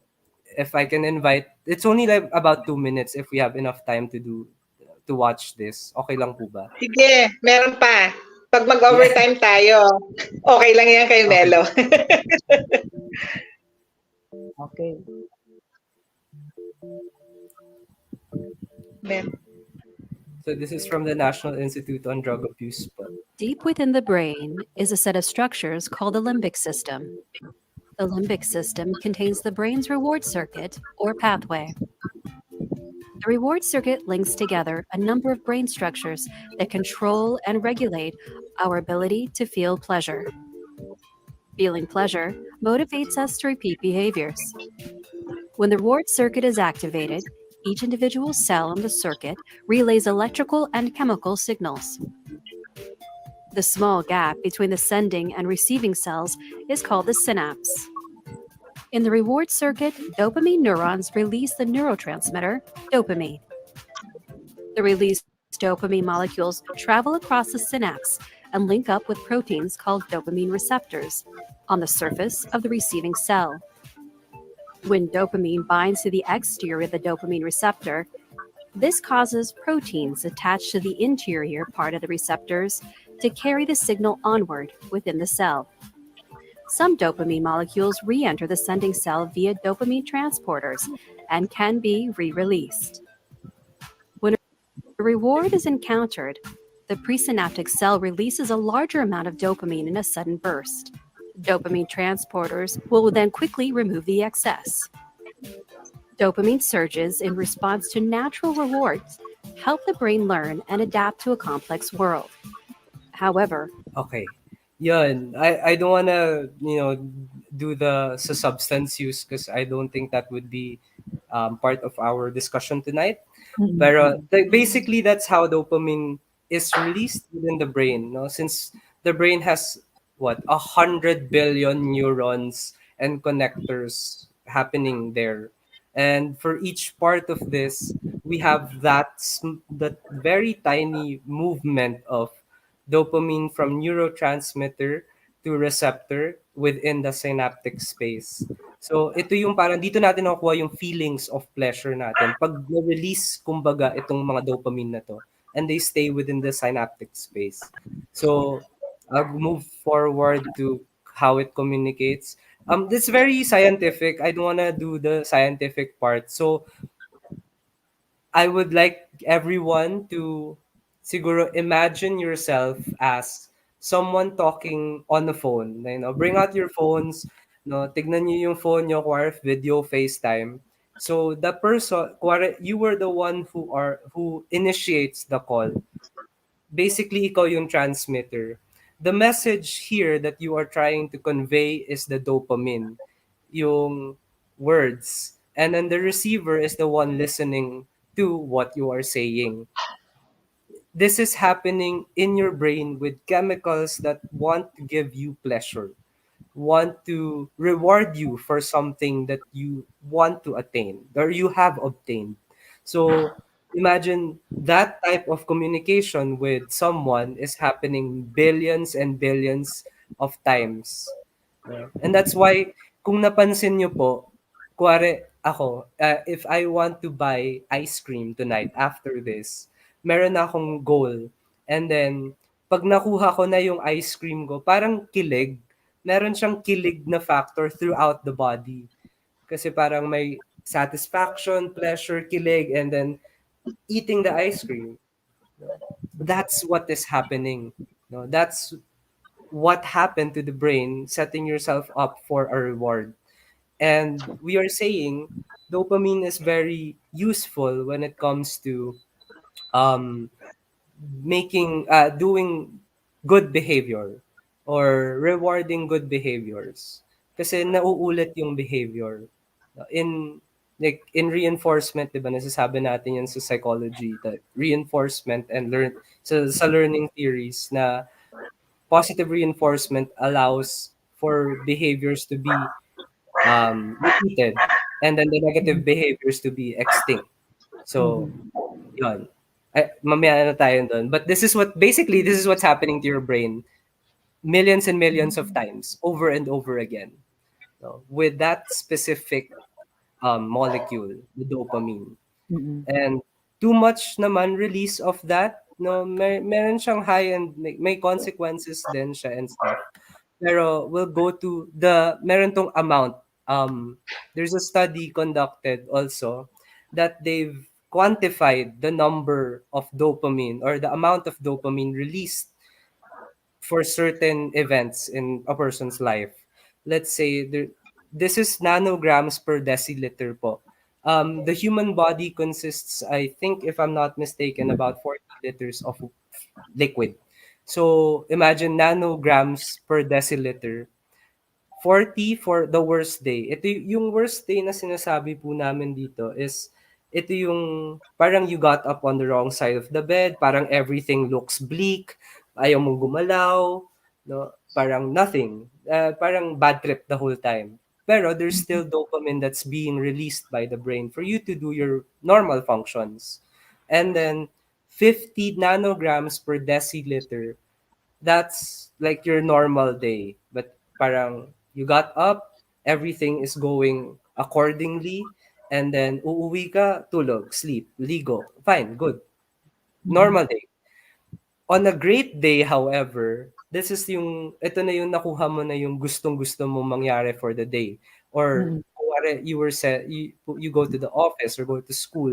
[SPEAKER 6] if I can invite, it's only like about 2 minutes if we have enough time to watch this. Okay lang po ba?
[SPEAKER 5] Sige, meron pa. Pag
[SPEAKER 6] Yeah.
[SPEAKER 5] mag-overtime tayo, okay lang yan kay
[SPEAKER 6] Okay.
[SPEAKER 5] Melo.
[SPEAKER 1] Okay.
[SPEAKER 6] So this is from the National Institute on Drug Abuse.
[SPEAKER 7] Deep within the brain is a set of structures called the limbic system. The limbic system contains the brain's reward circuit or pathway. The reward circuit links together a number of brain structures that control and regulate our ability to feel pleasure. Feeling pleasure motivates us to repeat behaviors. When the reward circuit is activated, each individual cell in the circuit relays electrical and chemical signals. The small gap between the sending and receiving cells is called the synapse. In the reward circuit, dopamine neurons release the neurotransmitter dopamine. The released dopamine molecules travel across the synapse and link up with proteins called dopamine receptors on the surface of the receiving cell. When dopamine binds to the exterior of the dopamine receptor, this causes proteins attached to the interior part of the receptors to carry the signal onward within the cell. Some dopamine molecules re enter the sending cell via dopamine transporters and can be re released. When a reward is encountered, the presynaptic cell releases a larger amount of dopamine in a sudden burst. Dopamine transporters will then quickly remove the excess. Dopamine surges in response to natural rewards help the brain learn and adapt to a complex world. However,
[SPEAKER 6] Okay. Yun. I don't wanna, do the sa substance use because I don't think that would be part of our discussion tonight. Pero basically that's how dopamine is released within the brain, no? Since the brain has what 100 billion neurons and connectors happening there, and for each part of this, we have that very tiny movement of dopamine from neurotransmitter to receptor within the synaptic space. So, ito yung parang dito natin nakukuha yung feelings of pleasure natin. Pag na-release, kumbaga, itong mga dopamine na to, and they stay within the synaptic space. So, I'll move forward to how it communicates. It's very scientific. I don't wanna do the scientific part. So, I would like everyone to siguro imagine yourself as someone talking on the phone. Bring out your phones, no, tignan niyo yung phone niyo, kuwari video, FaceTime. So the person, kuwari, you were the one who initiates the call. Basically, ikaw yung transmitter. The message here that you are trying to convey is the dopamine, yung words. And then the receiver is the one listening to what you are saying. This is happening in your brain with chemicals that want to give you pleasure, want to reward you for something that you want to attain or you have obtained. So imagine that type of communication with someone is happening billions and billions of times. And that's why, kung napansin nyo po, kuwari ako, if I want to buy ice cream tonight after this, meron na akong goal. And then, pag nakuha ko na yung ice cream ko, parang kilig. Meron siyang kilig na factor throughout the body. Kasi parang may satisfaction, pleasure, kilig, and then eating the ice cream. That's what is happening. That's what happened to the brain, setting yourself up for a reward. And we are saying dopamine is very useful when it comes to um, doing good behavior or rewarding good behaviors. Kasi nauulit yung behavior. In reinforcement, 'di ba, nasasabi natin yan sa psychology, that reinforcement and sa learning theories na positive reinforcement allows for behaviors to be repeated, and then the negative behaviors to be extinct. So, yun. Mamaya na tayo doon. But this is what's happening to your brain millions and millions of times over and over again. No? With that specific molecule, the dopamine. And too much naman release of that, no, meron siyang high and may consequences din siya and stuff. Pero we'll go to meron tong amount. There's a study conducted also that they've quantified the number of dopamine or the amount of dopamine released for certain events in a person's life. Let's say this is nanograms per deciliter po. The human body consists, I think, if I'm not mistaken, about 40 liters of liquid. So imagine nanograms per deciliter. 40 for the worst day. Ito yung worst day na sinasabi po namin dito is ito yung parang you got up on the wrong side of the bed, parang everything looks bleak, ayaw mong gumalaw, no? Parang nothing. Parang bad trip the whole time. Pero there's still dopamine that's being released by the brain for you to do your normal functions. And then 50 nanograms per deciliter, that's like your normal day. But parang you got up, everything is going accordingly, and then uuwi ka, tulog, sleep, ligo, fine, good. Normal day. On a great day, however, ito na yung nakuha mo na yung gustong-gusto mong mangyari for the day. Or,
[SPEAKER 1] Mm.
[SPEAKER 6] kunwari, you go to the office or go to school,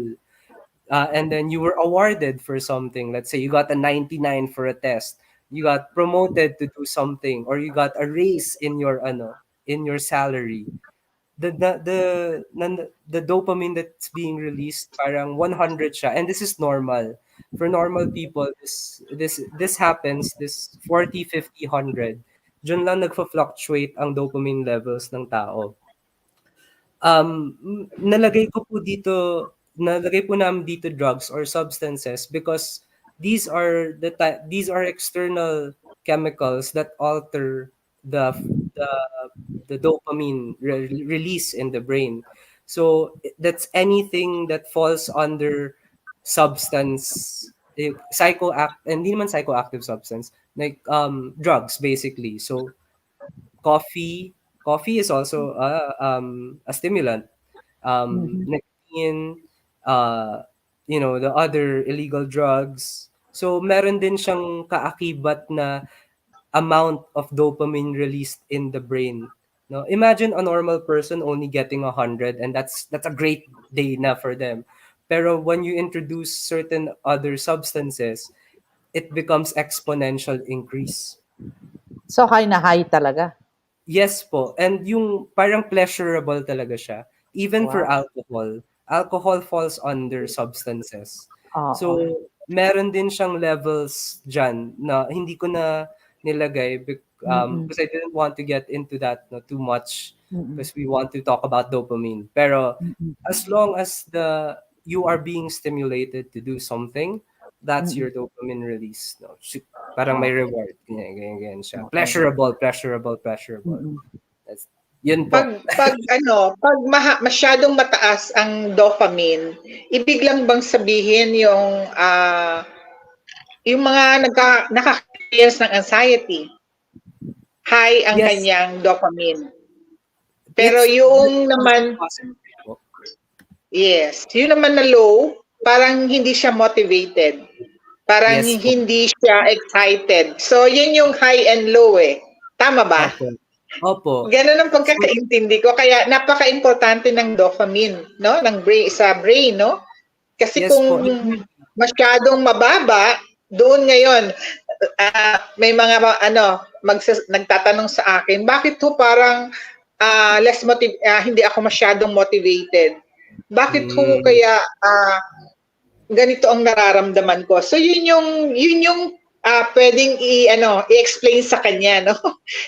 [SPEAKER 6] and then you were awarded for something. Let's say you got a 99 for a test. You got promoted to do something, or you got a raise in your salary. The dopamine that's being released parang 100 siya, and this is normal for normal people. This happens, this 40, 50, 100 diyan lang nagfa-fluctuate ang dopamine levels ng tao. Nalagay po namin dito drugs or substances because these are external chemicals that alter the the the dopamine release in the brain. So that's anything that falls under substance, hindi naman psychoactive substance, like drugs basically. So coffee coffee is also a stimulant.
[SPEAKER 1] Mhm.
[SPEAKER 6] Nicotine, uh, the other illegal drugs. So meron din siyang kaakibat na amount of dopamine released in the brain. No, imagine a normal person only getting 100, and that's a great day na for them. Pero when you introduce certain other substances, it becomes exponential increase.
[SPEAKER 1] So, high na high talaga.
[SPEAKER 6] Yes po, and yung parang pleasurable talaga siya. Even for
[SPEAKER 1] Wow.
[SPEAKER 6] alcohol falls under substances.
[SPEAKER 1] Oo.
[SPEAKER 6] So, meron din siyang levels diyan na hindi ko na nilagay
[SPEAKER 1] Mm.
[SPEAKER 6] because I didn't want to get into that no, too much
[SPEAKER 1] Mm.
[SPEAKER 6] because we want to talk about dopamine. Pero
[SPEAKER 1] Mm.
[SPEAKER 6] as long as you are being stimulated to do something, that's
[SPEAKER 1] Mm.
[SPEAKER 6] your dopamine release. No? Parang may
[SPEAKER 1] Okay.
[SPEAKER 6] reward. Ganyan siya.
[SPEAKER 1] Okay.
[SPEAKER 6] Pleasurable.
[SPEAKER 1] Mm.
[SPEAKER 6] That's, yun po.
[SPEAKER 5] Pag masyadong mataas ang dopamine, ibig lang bang sabihin yung mga nakaka-experience ng anxiety, high ang
[SPEAKER 6] Yes,
[SPEAKER 5] kanyang dopamine. Pero
[SPEAKER 6] it's
[SPEAKER 5] yung
[SPEAKER 6] also
[SPEAKER 5] naman,
[SPEAKER 6] possible po.
[SPEAKER 5] yes, yung naman na low, parang hindi siya motivated. Parang
[SPEAKER 6] Yes po.
[SPEAKER 5] hindi siya excited. So, yun yung high and low eh. Tama ba?
[SPEAKER 6] Opo.
[SPEAKER 5] Ganun ang
[SPEAKER 6] So,
[SPEAKER 5] pagkakaintindi ko. Kaya napaka-importante ng dopamine, no? Ng brain, sa brain, no? Kasi
[SPEAKER 6] yes
[SPEAKER 5] kung
[SPEAKER 6] po.
[SPEAKER 5] masyadong mababa, doon ngayon, may mga nagtatanong sa akin, bakit ho parang hindi ako masyadong motivated? Bakit ho kaya ganito ang nararamdaman ko? So yun yung pwedeng i-explain sa kanya, no?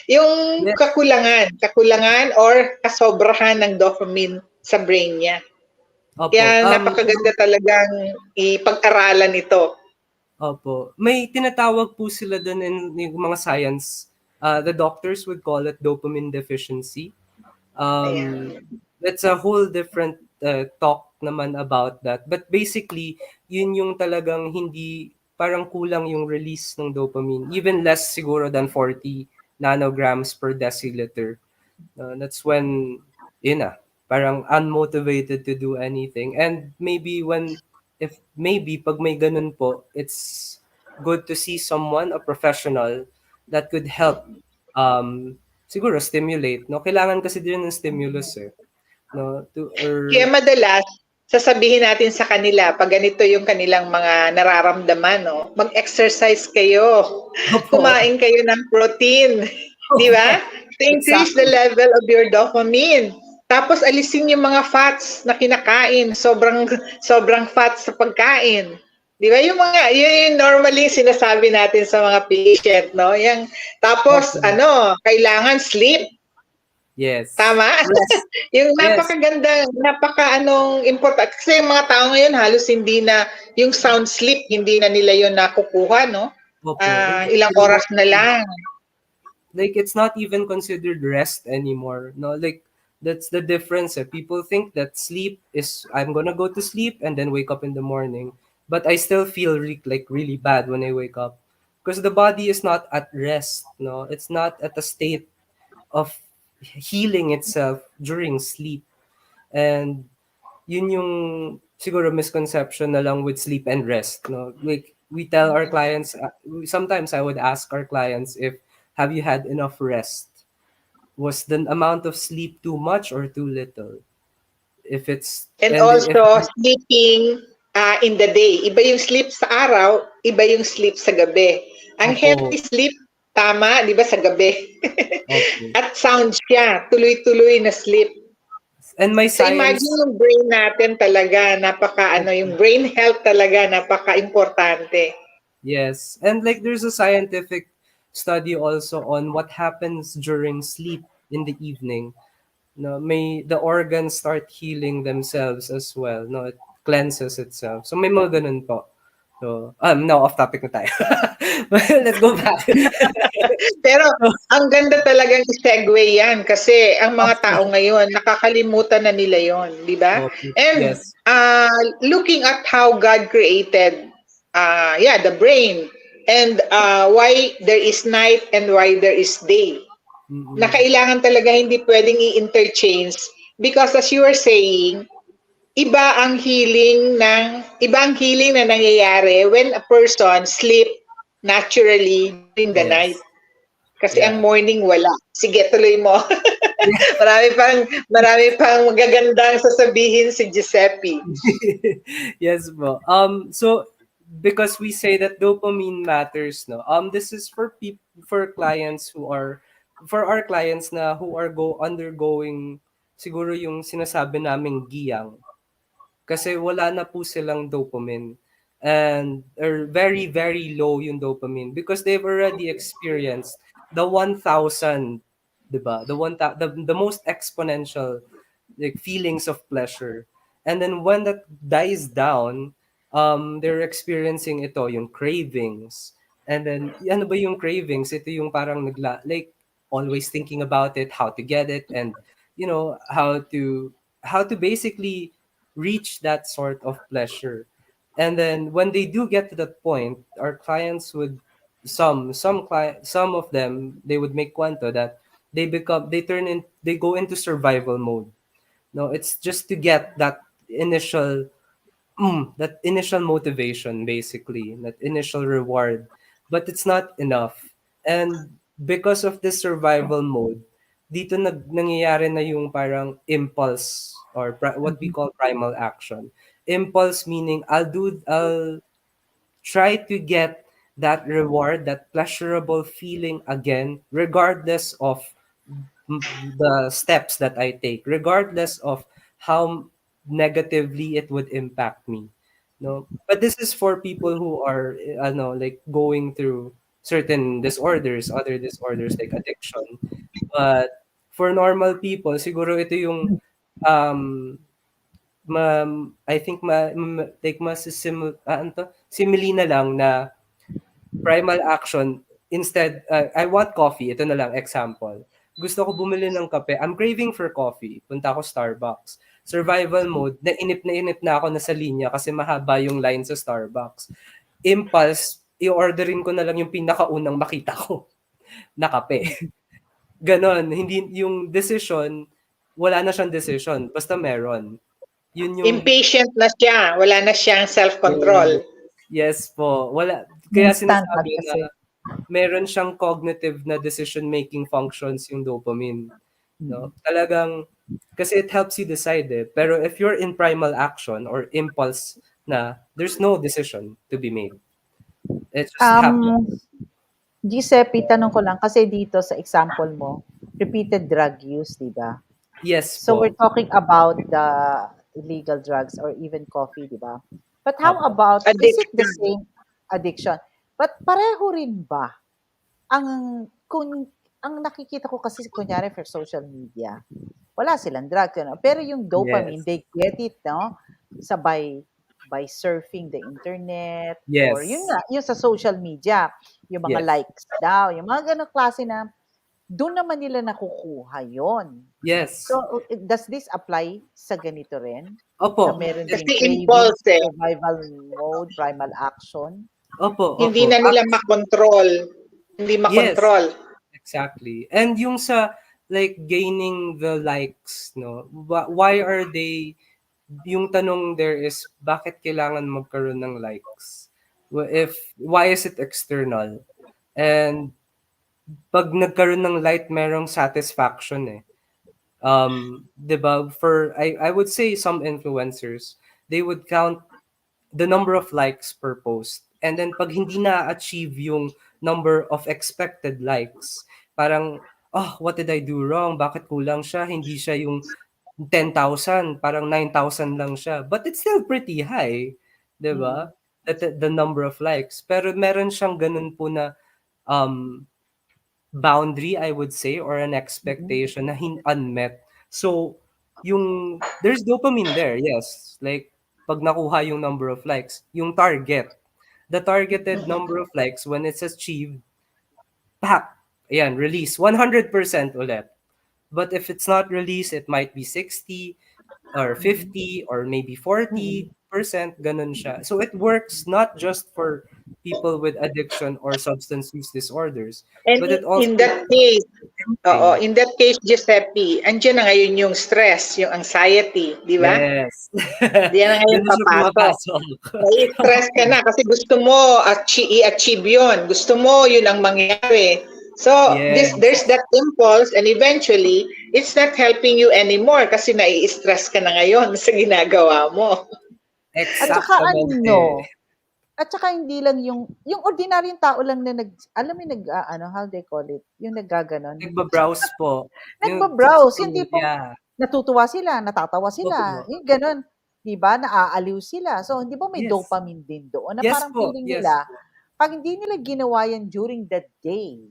[SPEAKER 5] Yung
[SPEAKER 6] Yes.
[SPEAKER 5] kakulangan or kasobrahan ng dopamine sa brain niya.
[SPEAKER 6] Opo.
[SPEAKER 5] Kaya napakaganda talagang ipag-aralan ito.
[SPEAKER 6] Opo. May tinatawag po sila doon in yung mga science. The doctors would call it dopamine deficiency.
[SPEAKER 5] Ayan.
[SPEAKER 6] That's a whole different talk naman about that. But basically, yun yung talagang hindi, parang kulang yung release ng dopamine. Even less siguro than 40 nanograms per deciliter. That's when, parang unmotivated to do anything. And maybe pag may ganun po, it's good to see someone, a professional, that could help siguro stimulate, no? Kailangan kasi din ng stimulus eh. No?
[SPEAKER 5] Kaya madalas, sasabihin natin sa kanila, pag ganito yung kanilang mga nararamdaman, no? Mag-exercise kayo. Kumain kayo ng protein. Di ba? To increase the level of your dopamine. Tapos alisin yung mga fats na kinakain. Sobrang fats sa pagkain. Di ba? Yun normally sinasabi natin sa mga patient, no? Tapos, kailangan sleep.
[SPEAKER 6] Yes.
[SPEAKER 5] Tama? Yung napakaganda, important. Kasi yung mga tao ngayon halos hindi na, yung sound sleep, hindi na nila yun nakukuha, no? Ilang oras na lang.
[SPEAKER 6] Like, it's not even considered rest anymore. No, like, that's the difference. People think that sleep is, I'm gonna go to sleep and then wake up in the morning. But I still feel really bad when I wake up. Because the body is not at rest. No, it's not at a state of healing itself during sleep. And yun yung siguro misconception na lang with sleep and rest, no? Like we tell our clients, sometimes I would ask our clients if, have you had enough rest? Was the amount of sleep too much or too little? If it's,
[SPEAKER 5] And
[SPEAKER 6] and then if,
[SPEAKER 5] also, sleeping in the day. Iba yung sleep sa araw, iba yung sleep sa gabi. Ang healthy
[SPEAKER 6] opo,
[SPEAKER 5] sleep, tama, di ba, sa gabi.
[SPEAKER 6] opo.
[SPEAKER 5] At sound siya, tuloy-tuloy na sleep.
[SPEAKER 6] And my
[SPEAKER 5] So imagine
[SPEAKER 6] science,
[SPEAKER 5] yung brain natin talaga, yung brain health talaga, napaka-importante.
[SPEAKER 6] yes. And like there's a scientific study also on what happens during sleep in the evening. No, may the organs start healing themselves as well. No, it cleanses itself. So may mga ganun po. So, no, off topic na tayo. Let's go back.
[SPEAKER 5] Pero ang ganda talagang segue yan kasi ang mga tao ngayon, nakakalimutan na nila yon, di ba?
[SPEAKER 6] Oh,
[SPEAKER 5] And
[SPEAKER 6] yes.
[SPEAKER 5] looking at how God created the brain and why there is night and why there is day. Na
[SPEAKER 6] Mm-mm.
[SPEAKER 5] kailangan talaga hindi pwedeng i-interchange because as you were saying, iba ang healing na nangyayari when a person sleep naturally during the night.
[SPEAKER 6] Yes.
[SPEAKER 5] Kasi ang
[SPEAKER 6] Yeah.
[SPEAKER 5] morning wala. Sige, tuloy mo. marami pang magagandang sasabihin si Giuseppe.
[SPEAKER 6] Yes po. So because we say that dopamine matters, no. This is for people, for clients who are, for our clients na who are undergoing siguro yung sinasabi naming giyang. Kasi wala na po silang dopamine and or very very low yung dopamine because they've already experienced the 1000, 'di ba? The most exponential like feelings of pleasure. And then when that dies down, they're experiencing ito, yung cravings. And then, ano ba yung cravings? Ito yung parang like, always thinking about it, how to get it, and, how to basically reach that sort of pleasure. And then when they do get to that point, our clients would, some of them, they would make kwento that they go into survival mode. No, it's just to get initial that initial motivation, basically, that initial reward. But it's not enough. And because of this survival mode, dito nangyayari na yung parang impulse or what we call primal action. Impulse meaning I'll try to get that reward, that pleasurable feeling again, regardless of the steps that I take, regardless of how negatively it would impact me. No, but this is for people who are, like going through certain disorders, other disorders like addiction. But for normal people, siguro ito yung um I think like ano to? Simile na lang na primal action. Instead, I want coffee. Ito na lang, example. Gusto ko bumili ng kape. I'm craving for coffee. Punta ako Starbucks. Survival mode, na inip na ako na sa linya kasi mahaba yung line sa Starbucks. Impulse, i-orderin ko na lang yung pinakaunang makita ko na kape. Ganon. Hindi, yung decision, wala na siyang decision. Basta meron. Yun yung,
[SPEAKER 5] Impatient na siya, wala na siyang self-control.
[SPEAKER 6] yes po. Wala. Kaya
[SPEAKER 1] Instant
[SPEAKER 6] sinasabi na
[SPEAKER 1] kasi.
[SPEAKER 6] meron siyang cognitive na decision-making functions yung dopamine. No? Talagang, kasi it helps you decide eh. Pero if you're in primal action or impulse na, there's no decision to be made. It just happens.
[SPEAKER 1] Giuseppe, tanong ko lang, kasi dito sa example mo, repeated drug use, di ba?
[SPEAKER 6] Yes
[SPEAKER 1] So
[SPEAKER 6] po.
[SPEAKER 1] we're talking about the illegal drugs or even coffee, di ba? But how
[SPEAKER 6] Apo.
[SPEAKER 1] about, is it the
[SPEAKER 5] Addiction.
[SPEAKER 1] same addiction? But pareho rin ba? Ang nakikita ko kasi kunyari for social media, wala silang drugs, pero yung dopamine,
[SPEAKER 6] Yes.
[SPEAKER 1] they get it, no? By surfing the internet or
[SPEAKER 6] Yes.
[SPEAKER 1] yun nga, yung sa social media, yung mga
[SPEAKER 6] Yes.
[SPEAKER 1] likes daw, yung mga ganong klase na doon naman nila nakukuha yon.
[SPEAKER 6] Yes.
[SPEAKER 1] So, does this apply sa ganito rin? Na
[SPEAKER 6] Opo.
[SPEAKER 1] meron
[SPEAKER 5] Kasi
[SPEAKER 1] din cravings,
[SPEAKER 5] impulse eh.
[SPEAKER 1] survival mode, primal action?
[SPEAKER 6] Opo.
[SPEAKER 5] Hindi
[SPEAKER 6] Opo.
[SPEAKER 5] na nila makontrol. Hindi
[SPEAKER 6] Yes.
[SPEAKER 5] makontrol.
[SPEAKER 6] Exactly. And yung sa like gaining the likes, no? Why are they, yung tanong there is bakit kailangan magkaroon ng likes? If why is it external? And pag nagkaroon ng light, merong satisfaction eh. 'Di ba? For I would say some influencers, they would count the number of likes per post. And then pag hindi na-achieve yung number of expected likes, parang, oh, what did I do wrong? Bakit kulang siya? Hindi siya yung 10,000, parang 9,000 lang siya. But it's still pretty high, 'di ba?
[SPEAKER 1] Mm.
[SPEAKER 6] The number of likes. Pero meron siyang ganun po na um, boundary, I would say, or an
[SPEAKER 1] Mm.
[SPEAKER 6] expectation na unmet. So, there's dopamine there, yes. Like, pag nakuha yung number of likes, yung the targeted number of likes, when it's achieved, pak, ayan, release, 100% ulit. But if it's not released, it might be 60 or
[SPEAKER 1] Mm.
[SPEAKER 6] 50 or maybe
[SPEAKER 1] Mm.
[SPEAKER 6] 40%, ganun siya. So it works not just for people with addiction or substance use disorders,
[SPEAKER 5] And
[SPEAKER 6] but it also
[SPEAKER 5] in
[SPEAKER 6] works
[SPEAKER 5] that case, oo,
[SPEAKER 6] thing.
[SPEAKER 5] in that case, Giuseppe, andyan na ngayon yung stress, yung anxiety, di ba?
[SPEAKER 6] Yes.
[SPEAKER 5] Diyan na
[SPEAKER 6] Doon
[SPEAKER 5] ngayon
[SPEAKER 6] na siya
[SPEAKER 5] papasok.
[SPEAKER 6] pumapasok.
[SPEAKER 5] Nai-stress ka na kasi gusto mo i-achieve yun. Gusto mo yun ang mangyari. So, there's
[SPEAKER 6] Yes.
[SPEAKER 5] that impulse and eventually, it's not helping you anymore kasi nai-stress ka na ngayon sa ginagawa mo.
[SPEAKER 1] At saka
[SPEAKER 6] Exactamente.
[SPEAKER 1] ano, at saka hindi lang yung ordinaryong tao lang na alam mo yung ano, how they call it, yung naggaganon.
[SPEAKER 6] Nagba-browse po. Yung
[SPEAKER 1] Nagba-browse, yung
[SPEAKER 6] scroll,
[SPEAKER 1] tipong
[SPEAKER 6] yeah.
[SPEAKER 1] natutuwa sila, natatawa sila,
[SPEAKER 6] Opo.
[SPEAKER 1] yung gano'n. 'Di ba, naaaliw sila. So, hindi ba may
[SPEAKER 6] Yes.
[SPEAKER 1] dopamine din doon na
[SPEAKER 6] Yes
[SPEAKER 1] parang
[SPEAKER 6] po.
[SPEAKER 1] feeling
[SPEAKER 6] Yes
[SPEAKER 1] nila,
[SPEAKER 6] po.
[SPEAKER 1] 'pag hindi nila ginawa yan during the day,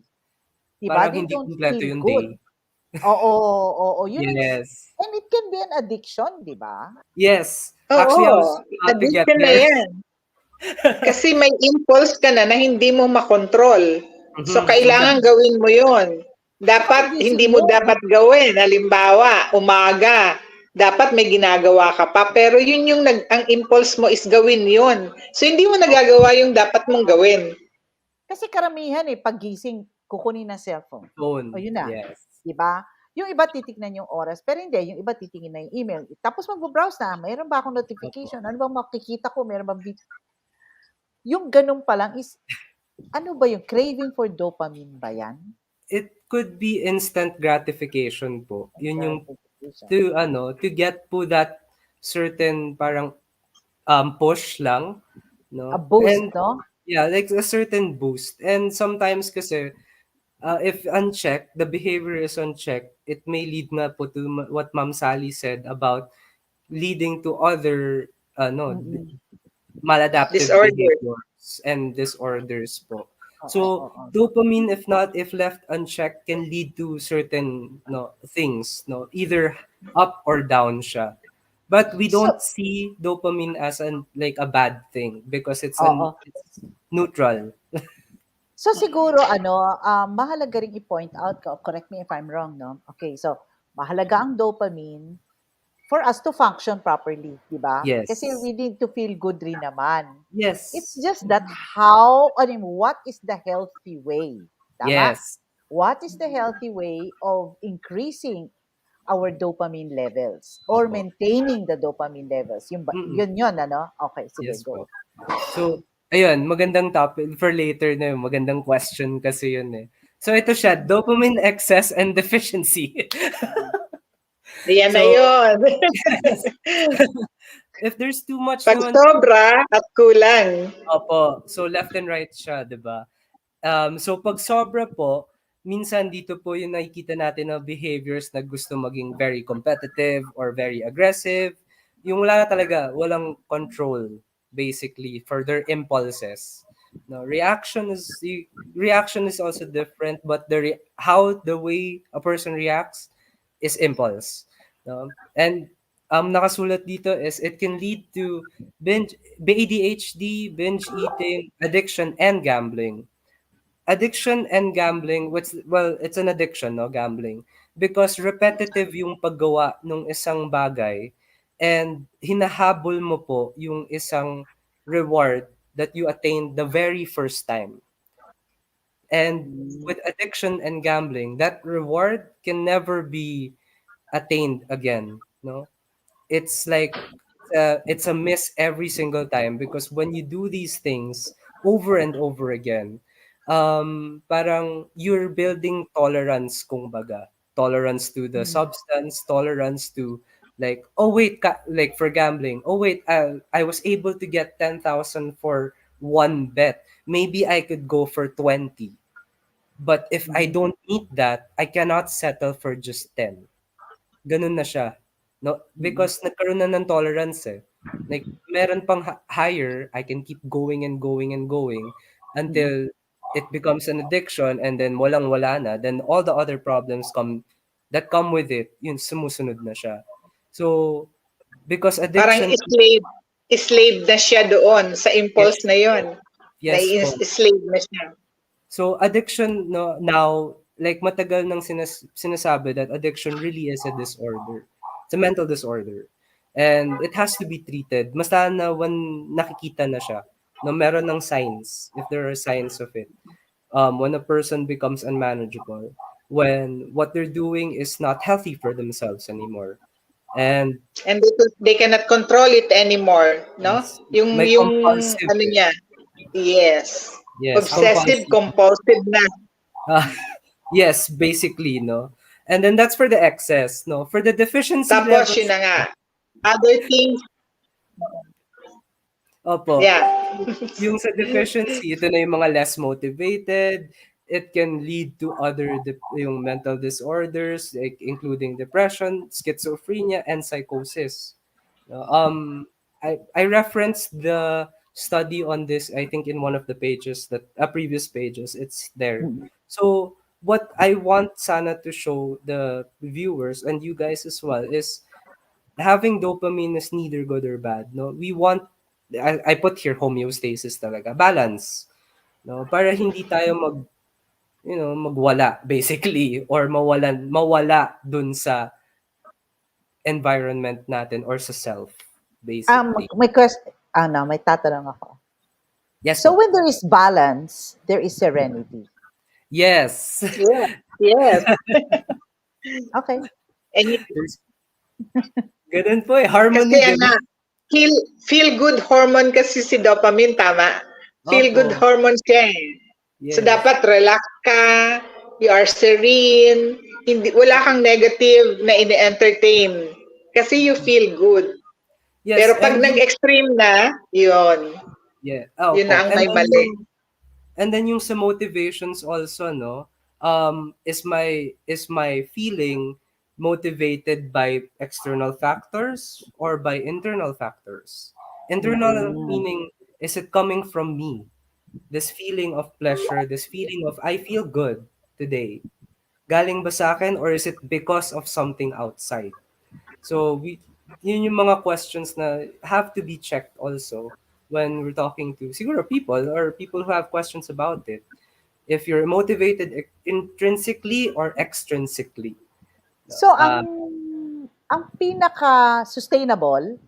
[SPEAKER 1] 'di ba,
[SPEAKER 6] Parang
[SPEAKER 1] they
[SPEAKER 6] hindi
[SPEAKER 1] don't
[SPEAKER 6] kumpleto
[SPEAKER 1] feel
[SPEAKER 6] yung
[SPEAKER 1] good.
[SPEAKER 6] day.
[SPEAKER 1] Oo, oo, yun ang
[SPEAKER 6] Yes.
[SPEAKER 1] and it can be an addiction, 'di ba?
[SPEAKER 6] Yes. Actually, I was
[SPEAKER 5] Oo,
[SPEAKER 6] about to get
[SPEAKER 5] addiction na
[SPEAKER 6] there.
[SPEAKER 5] yan. Kasi may impulse ka na hindi mo makontrol. So, kailangan
[SPEAKER 6] Exactly.
[SPEAKER 5] gawin mo yon.
[SPEAKER 1] Tsaka
[SPEAKER 5] Dapat, hindi
[SPEAKER 1] pagising
[SPEAKER 5] mo
[SPEAKER 1] mo,
[SPEAKER 5] dapat gawin. Halimbawa, umaga, dapat may ginagawa ka pa. Pero yun yung ang impulse mo is gawin yon. So, hindi mo nagagawa yung dapat mong gawin.
[SPEAKER 1] kasi karamihan, paggising kukunin ng cellphone. O
[SPEAKER 6] Phone.
[SPEAKER 1] yun na,
[SPEAKER 6] Yes.
[SPEAKER 1] 'di ba? Yung iba titignan yung oras, pero hindi, yung iba titingin na yung email. Tapos magbo-browse na, mayroon ba akong
[SPEAKER 6] Opo.
[SPEAKER 1] notification? Ano bang makikita ko? Meron bang yung gano'n pa lang is ano ba yung craving for dopamine ba 'yan?
[SPEAKER 6] It could be instant gratification po. Yun yung
[SPEAKER 1] Gratification.
[SPEAKER 6] to get po that certain parang push lang,
[SPEAKER 1] A
[SPEAKER 6] no?
[SPEAKER 1] boost,
[SPEAKER 6] And
[SPEAKER 1] no?
[SPEAKER 6] yeah, like a certain boost. And sometimes kasi if unchecked, the behavior is unchecked, it may lead na po to what Ma'am Sally said about leading to other
[SPEAKER 1] Mm.
[SPEAKER 6] maladaptive
[SPEAKER 5] Disorder.
[SPEAKER 6] behaviors and disorders po.
[SPEAKER 1] Oo,
[SPEAKER 6] So
[SPEAKER 1] oo.
[SPEAKER 6] dopamine, if left unchecked, can lead to certain things, either up or down siya. But we don't
[SPEAKER 1] So
[SPEAKER 6] see dopamine as like a bad thing because
[SPEAKER 1] oo.
[SPEAKER 6] it's neutral.
[SPEAKER 1] So siguro ano, mahalaga ring i-point out ko, correct me if I'm wrong, no? Okay, so mahalaga ang dopamine for us to function properly, 'di ba? Kasi
[SPEAKER 6] Yes.
[SPEAKER 1] we need to feel good rin naman. It's
[SPEAKER 6] Yes.
[SPEAKER 1] just that what is the healthy way? Tama?
[SPEAKER 6] Yes.
[SPEAKER 1] What is the healthy way of increasing our dopamine levels or
[SPEAKER 6] Opo.
[SPEAKER 1] maintaining the dopamine levels?
[SPEAKER 6] Mm-mm.
[SPEAKER 1] Yun, ano? Okay, sige,
[SPEAKER 6] Yes
[SPEAKER 1] go.
[SPEAKER 6] po. So, ayun, magandang topic for later na yun. Magandang question kasi yun eh. So, ito siya, dopamine excess and deficiency.
[SPEAKER 5] Ayan na
[SPEAKER 6] So,
[SPEAKER 5] yun.
[SPEAKER 6] if there's too much
[SPEAKER 5] Pag
[SPEAKER 6] naman,
[SPEAKER 5] sobra at kulang.
[SPEAKER 6] opo, so left and right siya, di ba? So, pag sobra po, minsan dito po yung nakikita natin na behaviors na gusto maging very competitive or very aggressive. Yung wala na talaga, walang control basically for their impulses. No, reaction is also different, but how the way a person reacts is impulse. No? And nakasulat dito is it can lead to ADHD, binge eating, addiction, and gambling. Addiction and gambling, it's an addiction, no, gambling, because repetitive yung paggawa ng isang bagay and hinahabol mo po yung isang reward that you attained the very first time. And with addiction and gambling, that reward can never be attained again, no? It's like it's a miss every single time because when you do these things, over and over again. Parang you're building tolerance, kumbaga. Tolerance to the substance, tolerance to like, oh wait, like for gambling. Oh wait, I was able to get 10,000 for one bet. Maybe I could go for 20. But if I don't meet that, I cannot settle for just 10. Ganun na siya. No, because nagkaroon na ng tolerance eh. Like, meron pang higher, I can keep going and going and going until it becomes an addiction, and then walang-wala na. Then all the other problems that come with it, yun, sumusunod na siya. So, because
[SPEAKER 5] Parang
[SPEAKER 6] addiction,
[SPEAKER 5] slave na siya doon sa impulse
[SPEAKER 6] yes,
[SPEAKER 5] na yon.
[SPEAKER 6] yes po.
[SPEAKER 5] Slave na siya.
[SPEAKER 6] So addiction, no, now, like matagal nang sinasabi that addiction really is a disorder. It's a mental disorder. And it has to be treated. Basta na when nakikita na siya, no, meron ng signs, if there are signs of it. When a person becomes unmanageable, when what they're doing is not healthy for themselves anymore. And
[SPEAKER 5] they cannot control it anymore, no?
[SPEAKER 6] yes,
[SPEAKER 5] Yung
[SPEAKER 6] may compulsive.
[SPEAKER 5] ano niya. Yes.
[SPEAKER 6] Yes,
[SPEAKER 5] Obsessive compulsive na.
[SPEAKER 6] Yes, basically, no. And then that's for the excess, no. For the deficiency
[SPEAKER 5] Tapos
[SPEAKER 6] levels,
[SPEAKER 5] yun na nga. Other things.
[SPEAKER 6] opo.
[SPEAKER 5] Yeah.
[SPEAKER 6] Yung sa deficiency, ito na yung mga less motivated. It can lead to other yung mental disorders, like including depression, schizophrenia, and psychosis. I referenced the study on this, I think, in one of the pages that previous pages. It's there. So what I want sana to show the viewers and you guys as well is having dopamine is neither good or bad. No, we want, I put here homeostasis talaga, balance. No, para hindi tayo magwala basically, or mawala dun sa environment natin or sa self basically.
[SPEAKER 1] May question, may tatanong ako.
[SPEAKER 6] Yes.
[SPEAKER 1] So when there is balance, there is serenity.
[SPEAKER 6] Yes.
[SPEAKER 5] Yes.
[SPEAKER 1] Okay.
[SPEAKER 5] And
[SPEAKER 6] ganun po eh, harmony.
[SPEAKER 5] Kasi feel good hormone kasi si dopamine, tama? Feel good hormone siya eh.
[SPEAKER 6] Yes.
[SPEAKER 5] So dapat relax ka, you are serene, wala kang negative na ini-entertain kasi you feel good.
[SPEAKER 6] Yes,
[SPEAKER 5] pero pag nag-extreme na, yun.
[SPEAKER 6] Yeah.
[SPEAKER 5] Yun na ang may mali.
[SPEAKER 6] And then yung sa motivations also, no, is my feeling motivated by external factors or by internal factors? Internal meaning, is it coming from me? This feeling of pleasure, this feeling of I feel good today. Galing ba sa akin, or is it because of something outside? So yun yung mga questions na have to be checked also when we're talking to siguro people who have questions about it. If you're motivated intrinsically or extrinsically.
[SPEAKER 1] So ang pinaka sustainable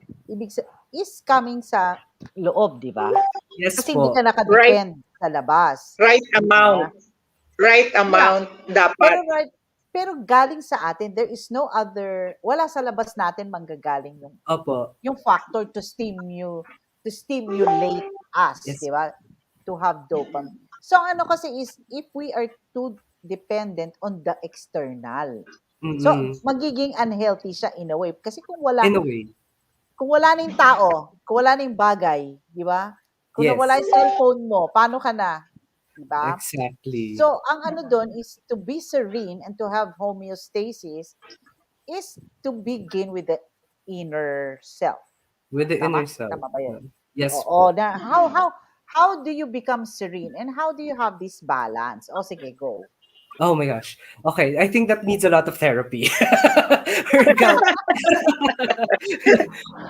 [SPEAKER 1] is coming sa loob, di ba?
[SPEAKER 6] Yes,
[SPEAKER 1] kasi
[SPEAKER 6] po.
[SPEAKER 1] hindi ka nakadepend sa labas.
[SPEAKER 5] Right amount. Right amount dapat.
[SPEAKER 1] Pero galing sa atin, there is no other, wala sa labas natin manggagaling yung factor to stimulate us, yes. Di ba? To have dopamine. So ano kasi is, if we are too dependent on the external, so magiging unhealthy siya in a way. Kasi kung wala na yung tao, kung wala na yung bagay, di ba? Kung nawala yung cellphone mo, paano ka na? Diba?
[SPEAKER 6] Exactly.
[SPEAKER 1] So, ang ano doon is to be serene and to have homeostasis is to begin with the inner self.
[SPEAKER 6] With the inner self.
[SPEAKER 1] Tama ba yun?
[SPEAKER 6] Yes.
[SPEAKER 1] Oo. How do you become serene and how do you have this balance? O, sige, go.
[SPEAKER 6] Oh my gosh. Okay, I think that needs a lot of therapy.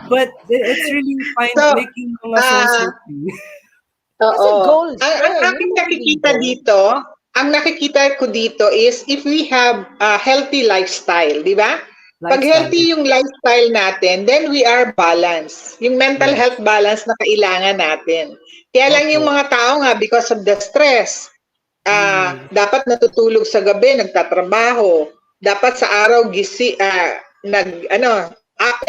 [SPEAKER 6] But it's really fine making mga sensitive.
[SPEAKER 1] Kasi goals.
[SPEAKER 5] Ang nakikita ko dito is if we have a healthy lifestyle, di ba? Pag healthy yung lifestyle natin, then we are balanced. Yung mental health balance na kailangan natin. Kaya lang yung mga tao nga, because of the stress, dapat natutulog sa gabi, nagtatrabaho. Dapat sa araw up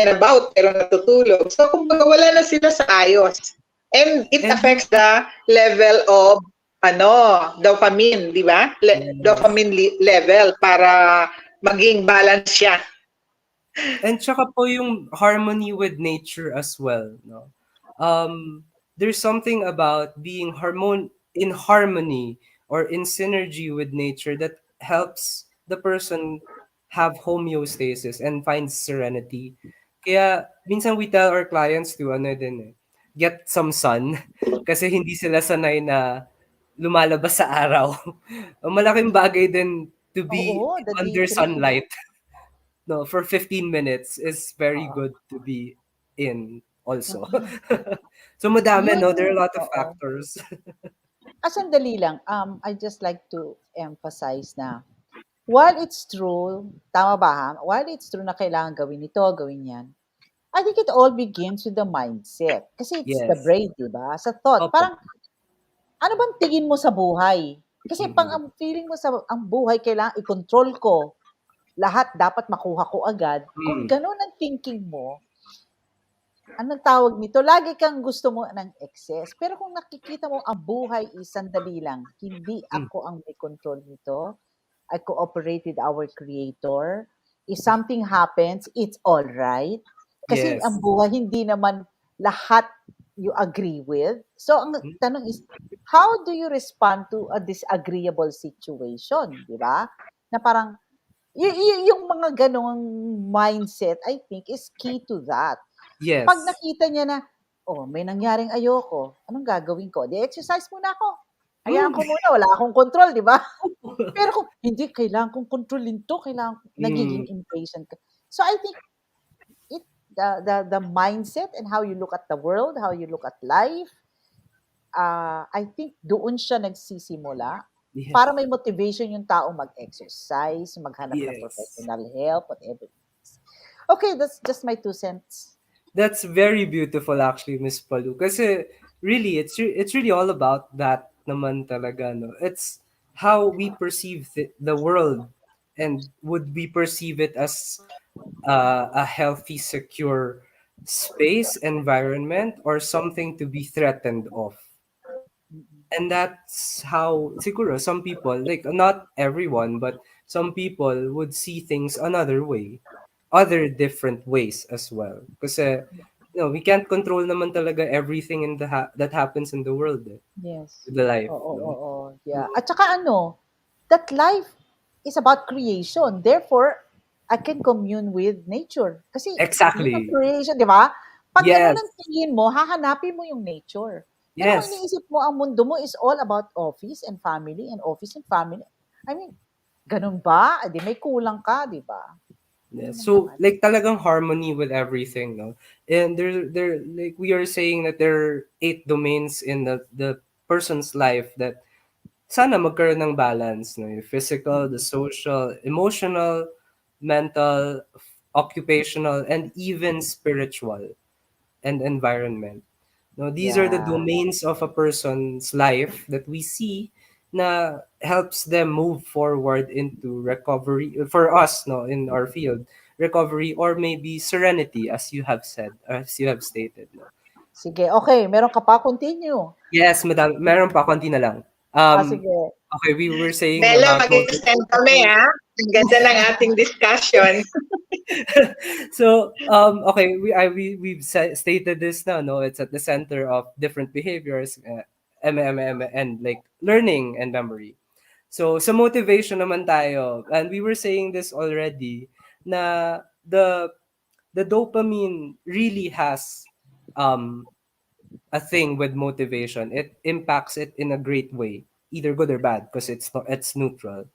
[SPEAKER 5] and about pero natutulog. So kumbaga wala na sila sa ayos. And it
[SPEAKER 6] And
[SPEAKER 5] affects the level of dopamine, di ba?
[SPEAKER 6] yes.
[SPEAKER 5] Dopamine level para maging balance siya.
[SPEAKER 6] And tsaka po yung harmony with nature as well, no? There's something about being in harmony or in synergy with nature that helps the person have homeostasis and find serenity. Kaya minsan we tell our clients to get some sun kasi hindi sila sanay na lumalabas sa araw. Malaking bagay din to be
[SPEAKER 1] Oo, the
[SPEAKER 6] under
[SPEAKER 1] daydream.
[SPEAKER 6] sunlight. No, for 15 minutes is very
[SPEAKER 1] Oo.
[SPEAKER 6] good to be in also.
[SPEAKER 1] Mm.
[SPEAKER 6] So madami,
[SPEAKER 1] Yun
[SPEAKER 6] no? There are a lot of
[SPEAKER 1] oo.
[SPEAKER 6] factors.
[SPEAKER 1] Sandali lang, I just like to emphasize na while it's true, tama ba ha? While it's true na kailangan gawin ito, gawin yan, I think it all begins with the mindset. Kasi it's the
[SPEAKER 6] Yes.
[SPEAKER 1] brain, di ba? Sa thought.
[SPEAKER 6] Opo.
[SPEAKER 1] Parang, ano bang tingin mo sa buhay? Kasi pang
[SPEAKER 6] Mhm.
[SPEAKER 1] ang feeling mo sa ang buhay, kailangan i-control ko. Lahat dapat makuha ko agad. Kung
[SPEAKER 6] Mm.
[SPEAKER 1] ganun ang thinking mo, anong tawag nito? Lagi kang gusto mo ng excess. Pero kung nakikita mo ang buhay is sandali lang, hindi
[SPEAKER 6] Mm.
[SPEAKER 1] ako ang may control nito. I cooperate with our creator. If something happens, it's all right. Kasi
[SPEAKER 6] Yes.
[SPEAKER 1] ang buhay hindi naman lahat you agree with. So ang
[SPEAKER 6] Mm.
[SPEAKER 1] tanong is, how do you respond to a disagreeable situation, di ba? Na parang yung mga ganong mindset, I think, is key to that. Pag
[SPEAKER 6] Yes.
[SPEAKER 1] nakita niya na, oh, may nangyaring ayoko, anong gagawin ko? Di exercise muna ako. Hayaan
[SPEAKER 6] Mm.
[SPEAKER 1] ko muna, wala akong control, di ba? Pero kung hindi, kailangan kong kontrolin to, kailangan, nagiging
[SPEAKER 6] Mm.
[SPEAKER 1] impatient ka. So I think the mindset and how you look at the world, how you look at life, I think doon siya nagsisimula
[SPEAKER 6] Yes.
[SPEAKER 1] para may motivation yung tao mag-exercise, maghanap ng
[SPEAKER 6] Yes.
[SPEAKER 1] professional help, whatever. Okay, that's just my 2 cents.
[SPEAKER 6] That's very beautiful actually, Miss Palu. Kasi really, it's really all about that naman talaga, no? It's how we perceive the world, and would we perceive it as a healthy, secure space, environment, or something to be threatened of. And that's how, siguro, some people, like, not everyone, but some people would see things another way, other different ways as well. Kasi, we can't control naman talaga everything in that happens in the world,
[SPEAKER 1] Yes.
[SPEAKER 6] the life,
[SPEAKER 1] Oo,
[SPEAKER 6] no?
[SPEAKER 1] oo, yeah. At saka that life is about creation. Therefore, I can commune with nature. Kasi yun ang
[SPEAKER 6] Exactly.
[SPEAKER 1] creation, di ba? Pag ganun
[SPEAKER 6] Yes.
[SPEAKER 1] ang tingin mo, hahanapin mo yung nature. Pero kung
[SPEAKER 6] Yes.
[SPEAKER 1] iniisip mo, ang mundo mo is all about office and family and office and family. I mean, ganun ba? Di may kulang ka, di ba?
[SPEAKER 6] Yeah.
[SPEAKER 1] Yun lang
[SPEAKER 6] So
[SPEAKER 1] naman.
[SPEAKER 6] like talagang harmony with everything, no? And there like we are saying that there are 8 domains in the person's life that sana magkaroon ng balance, no? Yung physical, the social, emotional, mental, occupational, and even spiritual and environment. No, these are the
[SPEAKER 1] Yeah.
[SPEAKER 6] domains of a person's life that we see na helps them move forward into recovery for us, no, in our field, recovery or maybe serenity, as you have said, as you have stated, no.
[SPEAKER 1] Sige, okay. Meron ka pa? Continue.
[SPEAKER 6] Yes, madam, meron pa konti na lang. Um,
[SPEAKER 1] Sige.
[SPEAKER 6] okay, we were saying
[SPEAKER 5] Bella,
[SPEAKER 6] about
[SPEAKER 5] mag-extend kami, ha? Ang ganda ng ating discussion.
[SPEAKER 6] So okay, we've stated this now, no, it's at the center of different behaviors, and like learning and memory. So sa motivation naman tayo, and we were saying this already, na the dopamine really has um a thing with motivation. It impacts it in a great way, either good or bad, because it's neutral.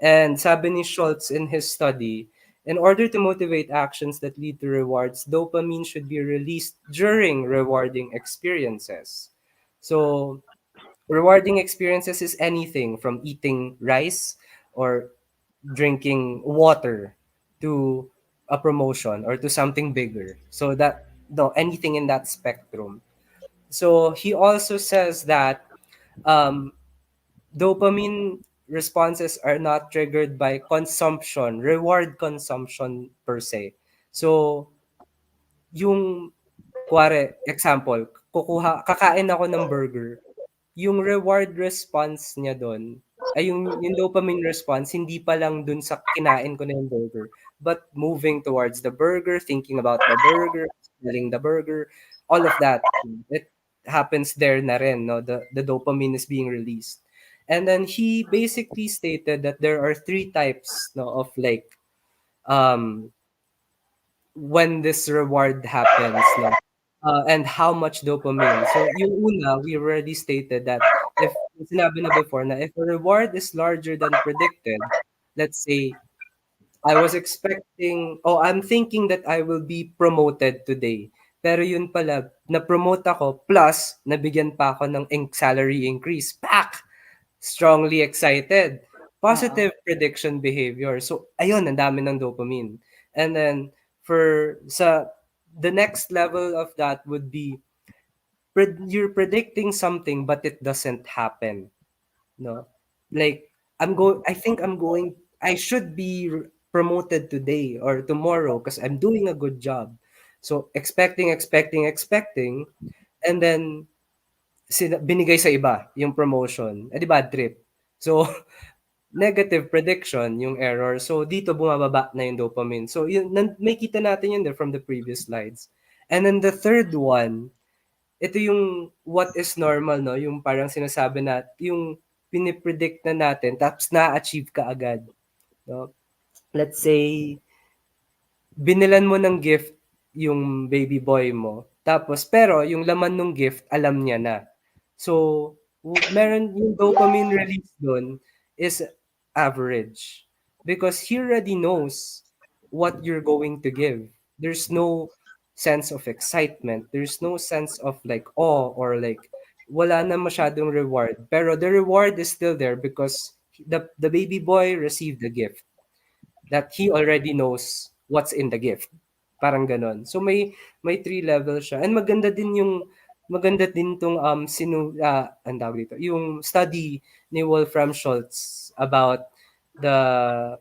[SPEAKER 6] And sabi ni Schultz in his study, in order to motivate actions that lead to rewards, dopamine should be released during rewarding experiences. So rewarding experiences is anything from eating rice or drinking water to a promotion or to something bigger. So that, no, anything in that spectrum. So he also says that um, dopamine responses are not triggered by consumption, reward consumption per se. So yung kuwari, example, kakain ako ng burger, yung reward response niya doon, ay yung dopamine response, hindi pa lang dun sa kinain ko na yung burger, but moving towards the burger, thinking about the burger, smelling the burger, all of that. It happens there na rin, no? The dopamine is being released. And then he basically stated that there are three types, no, of like um when this reward happens, no? And how much dopamine. So yung una, we already stated that if sinabi na before na if a reward is larger than predicted, let's say I was expecting, oh, I'm thinking that I will be promoted today. Pero yun pala, na-promote ako, plus, nabigyan pa ako ng salary increase. Pak! Strongly excited.
[SPEAKER 1] Oo.
[SPEAKER 6] Positive prediction behavior. So, ayun, ang dami ng dopamine. And then, the next level of that would be, you're predicting something, but it doesn't happen. No? Like, I should be promoted today or tomorrow because I'm doing a good job. So, expecting, and then, binigay sa iba yung promotion. Eh, di bad trip. So, negative prediction yung error. So, dito bumababa na yung dopamine. So, yun, may kita natin yun there from the previous slides. And then the third one, ito yung what is normal, no? Yung parang sinasabi na, yung pinipredict na natin, tapos na-achieve ka agad. No? Let's say, binilan mo ng gift yung baby boy mo, tapos, pero yung laman ng gift, alam niya na. So, meron yung dopamine release doon is average. Because he already knows what you're going to give. There's no sense of excitement. There's no sense of like awe or like wala na masyadong reward. Pero the reward is still there because the baby boy received the gift that he already knows what's in the gift. Parang ganon. So may three levels siya. And maganda din tong ang tawag dito, yung study ni Wolfram Schultz about the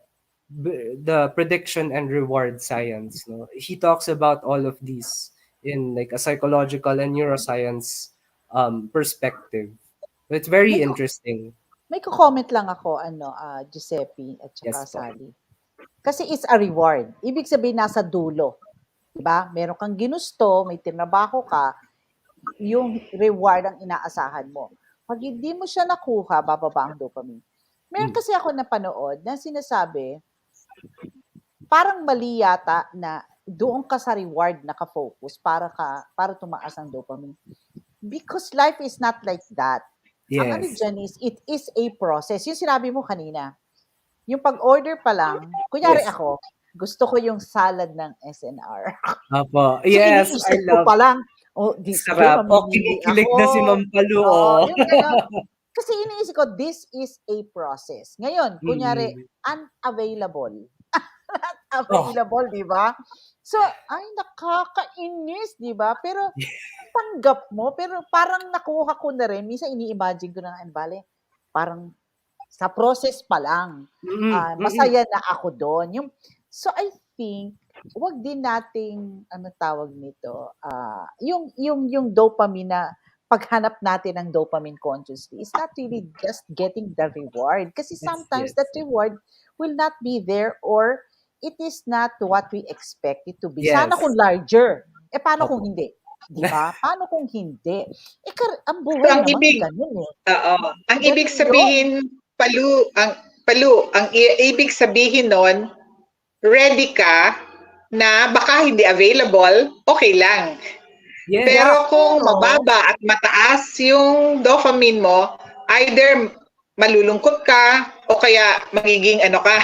[SPEAKER 6] prediction and reward science, no. He talks about all of these in like a psychological and neuroscience perspective. It's very
[SPEAKER 1] May,
[SPEAKER 6] interesting.
[SPEAKER 1] may comment lang ako, Giuseppe at saka
[SPEAKER 6] Yes po.
[SPEAKER 1] Sally. Kasi it's a reward. Ibig sabihin nasa dulo. Diba? Meron kang ginusto, may tinabaho ka, yung reward ang inaasahan mo. Pag hindi mo siya nakuha, bababa ang dopamine. Meron kasi ako napanood na sinasabi, parang mali yata na doon ka sa reward nakafocus para tumaas ang dopamine. Because life is not like that. Ang ano
[SPEAKER 6] Yes.
[SPEAKER 1] dyan is, it is a process. Yung sinabi mo kanina, yung pag-order pa lang, kunyari
[SPEAKER 6] Yes.
[SPEAKER 1] ako, gusto ko yung salad ng SNR.
[SPEAKER 6] Apo.
[SPEAKER 1] So,
[SPEAKER 6] Yes, I
[SPEAKER 1] iniisip ko
[SPEAKER 6] love.
[SPEAKER 1] pa lang, this day,
[SPEAKER 6] Sarap. Oh,
[SPEAKER 1] mamimili
[SPEAKER 6] kinikilig
[SPEAKER 1] ako.
[SPEAKER 6] na si Ma'am Palou.
[SPEAKER 1] Oo,
[SPEAKER 6] Oh.
[SPEAKER 1] yung gano'n. Kasi iniisip ko, this is a process. Ngayon, kunyari,
[SPEAKER 6] Mm.
[SPEAKER 1] unavailable.
[SPEAKER 6] Oh.
[SPEAKER 1] Available, di ba? So, ay, nakakainis, di ba? Pero, tanggap mo. Pero parang nakuha ko na rin. Minsan, ini-imagine ko na nga, bale, parang sa process pa lang, masaya na ako doon. So, I think, wag din nating, ano tawag nito, yung dopamine na, paghanap natin ng dopamine consciously, it's not really just getting the reward. Kasi sometimes
[SPEAKER 6] Yes.
[SPEAKER 1] that reward will not be there or it is not what we expect it to be.
[SPEAKER 6] Yes.
[SPEAKER 1] Sana kung larger. Paano
[SPEAKER 6] Opo.
[SPEAKER 1] kung hindi? Di ba? Paano kung hindi? Ang
[SPEAKER 5] So,
[SPEAKER 1] buhay
[SPEAKER 5] ang
[SPEAKER 1] naman
[SPEAKER 5] ibig,
[SPEAKER 1] ganun eh.
[SPEAKER 5] oo, ang
[SPEAKER 1] Ganun
[SPEAKER 5] ibig
[SPEAKER 1] yun.
[SPEAKER 5] sabihin, ang ibig sabihin nun, ready ka na baka hindi available, okay lang.
[SPEAKER 6] Yes.
[SPEAKER 5] Pero kung
[SPEAKER 1] Pero,
[SPEAKER 5] mababa at mataas yung dopamine mo, either malulungkot ka o kaya magiging ano ka,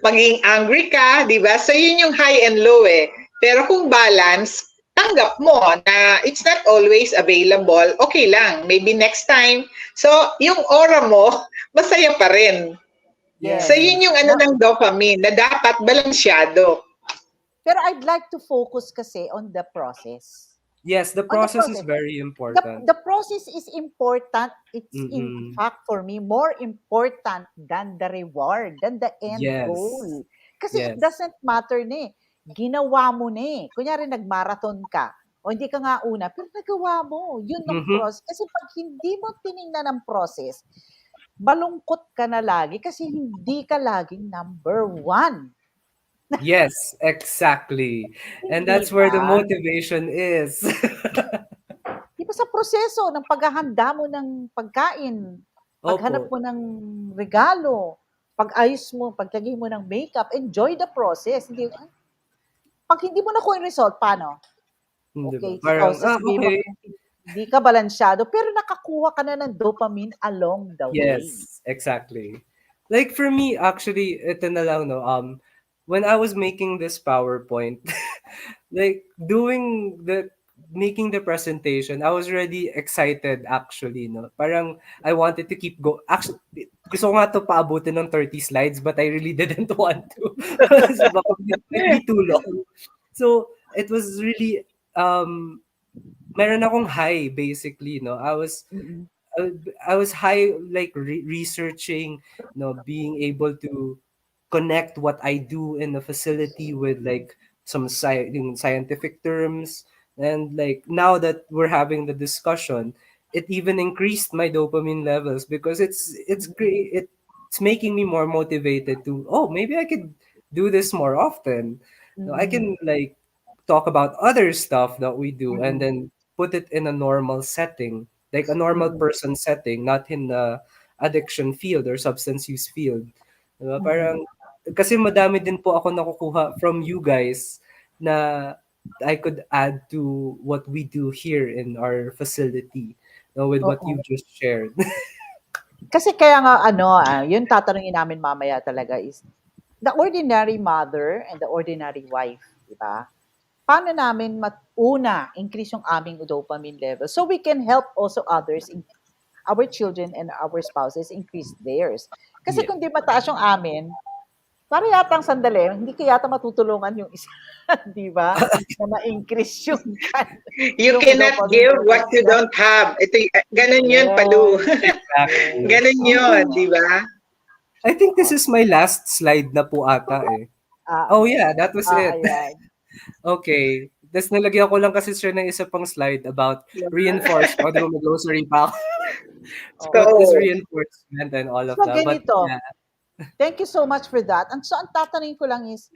[SPEAKER 5] magiging angry ka, di ba? So yun yung high and low eh. Pero kung balance, tanggap mo na it's not always available, okay lang. Maybe next time. So yung aura mo, masaya pa rin.
[SPEAKER 1] yes.
[SPEAKER 5] So yun yung ano ng dopamine na dapat balansyado.
[SPEAKER 1] Pero I'd like to focus kasi on the process.
[SPEAKER 6] Yes, the
[SPEAKER 1] On the
[SPEAKER 6] process is
[SPEAKER 1] process.
[SPEAKER 6] very important.
[SPEAKER 1] The process is important. It's in
[SPEAKER 6] Mm-mm.
[SPEAKER 1] fact for me more important than the reward, than the end
[SPEAKER 6] Yes.
[SPEAKER 1] goal. Kasi it
[SPEAKER 6] Yes.
[SPEAKER 1] doesn't matter na eh. Ginawa mo na eh. Kunyari nag-marathon ka O hindi ka nga una, pero nagawa mo. Yun ang
[SPEAKER 6] Mhm.
[SPEAKER 1] process. Kasi pag hindi mo tiningnan ang process, malungkot ka na lagi kasi hindi ka laging number one.
[SPEAKER 6] Yes, exactly. And
[SPEAKER 1] Di
[SPEAKER 6] that's where the
[SPEAKER 1] ba?
[SPEAKER 6] motivation is.
[SPEAKER 1] Di ba sa proseso ng paghahanda mo ng pagkain, paghanap
[SPEAKER 6] Opo.
[SPEAKER 1] mo ng regalo, pag-ayos mo, paglagay mo ng makeup, enjoy the process. Hindi, pag hindi mo nakuha yung result, paano?
[SPEAKER 6] Di ba?
[SPEAKER 1] Okay, o
[SPEAKER 6] Parang,
[SPEAKER 1] sasabihin mo,
[SPEAKER 6] okay.
[SPEAKER 1] hindi ka balansyado, pero nakakuha ka na ng dopamine along the way.
[SPEAKER 6] Yes, exactly. Like for me, actually, ito na lang, no, when I was making this PowerPoint, like making the presentation, I was really excited actually, no. Parang I wanted to keep go. Actually, gusto ko nga to paabutin ng 30 slides, but I really didn't want to. So baka it'd be too long. So it was really meron akong high basically, no.
[SPEAKER 1] Mm-mm.
[SPEAKER 6] I was high like researching, being able to connect what I do in the facility with like some yung scientific terms. And like now that we're having the discussion, it even increased my dopamine levels because it's great. It's making me more motivated to, oh, maybe I could do this more often. I
[SPEAKER 1] Mm-mm.
[SPEAKER 6] can like talk about other stuff that we do and
[SPEAKER 1] Mm-mm.
[SPEAKER 6] then put it in a normal setting, like a normal
[SPEAKER 1] Mm-mm.
[SPEAKER 6] person setting, not in the addiction field or substance use field. Diba?
[SPEAKER 1] Mm-mm.
[SPEAKER 6] Parang, kasi madami din po ako nakukuha from you guys na I could add to what we do here in our facility, with what
[SPEAKER 1] Oo.
[SPEAKER 6] you just shared.
[SPEAKER 1] Kasi kaya nga yun tatanungin namin mamaya talaga is the ordinary mother and the ordinary wife, di ba? Paano namin increase yung aming dopamine level so we can help also others, our children and our spouses increase theirs. Kasi
[SPEAKER 6] Yeah.
[SPEAKER 1] kung di mataas yung amin, para yatang sandali, hindi ka yata matutulungan yung isa, di ba? Na ma-increase yung,
[SPEAKER 5] You
[SPEAKER 1] yung
[SPEAKER 5] cannot
[SPEAKER 1] dopamine
[SPEAKER 5] give
[SPEAKER 1] level
[SPEAKER 5] what you
[SPEAKER 1] nila.
[SPEAKER 5] don't have. Ito, ganun yun, Palu.
[SPEAKER 1] Yes,
[SPEAKER 6] Exactly.
[SPEAKER 5] Ganun
[SPEAKER 1] yes.
[SPEAKER 5] yun, di ba?
[SPEAKER 6] I think this
[SPEAKER 1] Oo.
[SPEAKER 6] is my last slide na po ata eh.
[SPEAKER 1] Ah,
[SPEAKER 6] Oh yeah, that was it.
[SPEAKER 1] ayan.
[SPEAKER 6] Okay. Tapos nalagyan ko lang kasi siya ng isa pang slide about reinforcement. O, di ba, mag-grocery pa ako. What is
[SPEAKER 1] Oo.
[SPEAKER 5] So,
[SPEAKER 6] reinforcement and all of
[SPEAKER 1] So,
[SPEAKER 6] that. But
[SPEAKER 1] ganito.
[SPEAKER 6] yeah.
[SPEAKER 1] Thank you so much for that. And so, ang tatanungin ko lang is,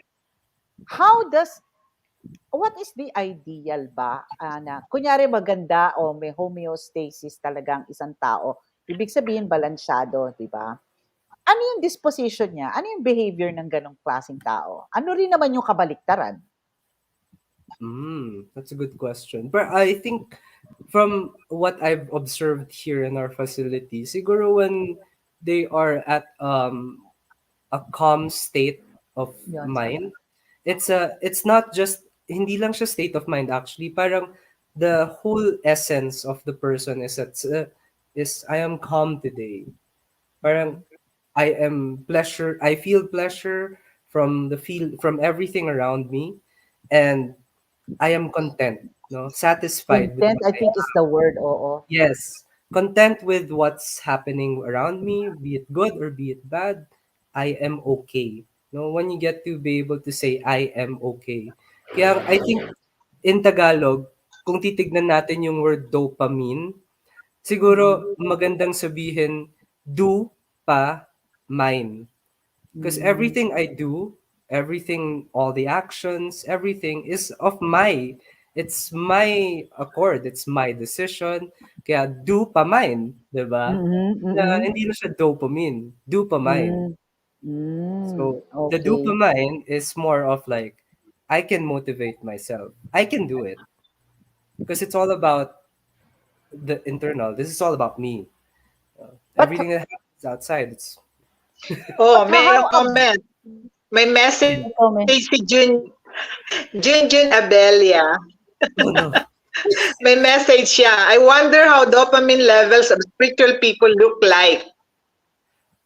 [SPEAKER 1] what is the ideal ba na, kunyari maganda o may homeostasis talagang isang tao, ibig sabihin balansyado, di ba? Ano yung disposition niya? Ano yung behavior ng ganong klaseng tao? Ano rin naman yung kabaliktaran?
[SPEAKER 6] That's a good question. But I think from what I've observed here in our facility, siguro when they are at a calm state of
[SPEAKER 1] Yun, sana.
[SPEAKER 6] mind, it's not just hindi lang siya state of mind actually. Parang the whole essence of the person is I am calm today. Parang I feel pleasure from everything around me, and I am content, no? Satisfied with
[SPEAKER 1] Content,
[SPEAKER 6] what
[SPEAKER 1] I
[SPEAKER 6] I
[SPEAKER 1] think, is the word, oo.
[SPEAKER 6] Yes, content with what's happening around me, be it good or be it bad, I am okay. No, when you get to be able to say I am okay. Kaya I think in Tagalog, kung titignan natin yung word dopamine,
[SPEAKER 1] Mm,
[SPEAKER 6] siguro magandang sabihin do pa mine. Because
[SPEAKER 1] mm,
[SPEAKER 6] everything I do, all the actions, everything is of it's my accord, it's my decision. Kaya do pa mine, di ba?
[SPEAKER 1] mm,
[SPEAKER 6] Na
[SPEAKER 1] mm,
[SPEAKER 6] hindi na siya dopamine, do pa mine.
[SPEAKER 1] mm,
[SPEAKER 6] So the
[SPEAKER 1] okay.
[SPEAKER 6] dopamine is more of like, I can motivate myself. I can do it. Because it's all about the internal. This is all about me.
[SPEAKER 1] But
[SPEAKER 6] Everything that happens outside, it's
[SPEAKER 5] oh, may
[SPEAKER 1] how
[SPEAKER 5] comment. May message
[SPEAKER 1] comment?
[SPEAKER 5] si Jun Abella.
[SPEAKER 6] oh no.
[SPEAKER 5] May message siya. I wonder how dopamine levels of spiritual people look like.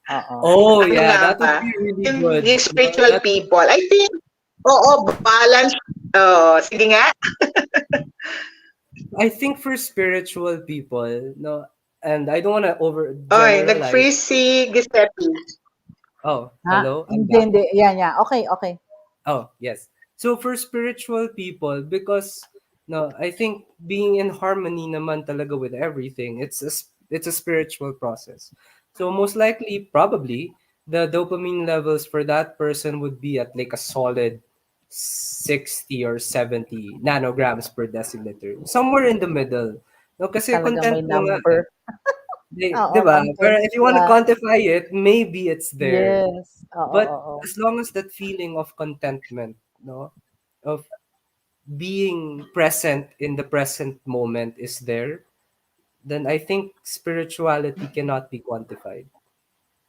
[SPEAKER 1] Oo.
[SPEAKER 6] Oh
[SPEAKER 5] Ano
[SPEAKER 6] yeah,
[SPEAKER 5] nga
[SPEAKER 6] that
[SPEAKER 5] ba?
[SPEAKER 6] would be really
[SPEAKER 5] Yung,
[SPEAKER 6] good.
[SPEAKER 5] yung spiritual
[SPEAKER 6] That
[SPEAKER 5] people. I think, oo, balance. Oh, sige nga.
[SPEAKER 6] I think for spiritual people, no, and I don't want to over
[SPEAKER 5] Oy,
[SPEAKER 6] generalize.
[SPEAKER 5] nag-freeze si Guisseppe.
[SPEAKER 6] Oh,
[SPEAKER 1] Ha?
[SPEAKER 6] hello, I'm
[SPEAKER 1] Hindi,
[SPEAKER 6] back.
[SPEAKER 1] hindi. Yan, yan. Okay, okay.
[SPEAKER 6] Oh, yes. So for spiritual people, because No, I think being in harmony naman talaga with everything, it's a spiritual process. So most likely, probably, the dopamine levels for that person would be at like a solid 60 or 70 nanograms per deciliter. Somewhere in the middle. No, kasi
[SPEAKER 1] Talagang
[SPEAKER 6] content
[SPEAKER 1] may
[SPEAKER 6] mo nga eh.
[SPEAKER 1] number. Oo,
[SPEAKER 6] Di ba? Pero
[SPEAKER 1] content
[SPEAKER 6] if you want to
[SPEAKER 1] sila.
[SPEAKER 6] quantify it, maybe it's there.
[SPEAKER 1] Yes. Oo,
[SPEAKER 6] But
[SPEAKER 1] oo.
[SPEAKER 6] as long as that feeling of contentment, no, of being present in the present moment is there, then I think spirituality cannot be quantified.
[SPEAKER 1] Alam,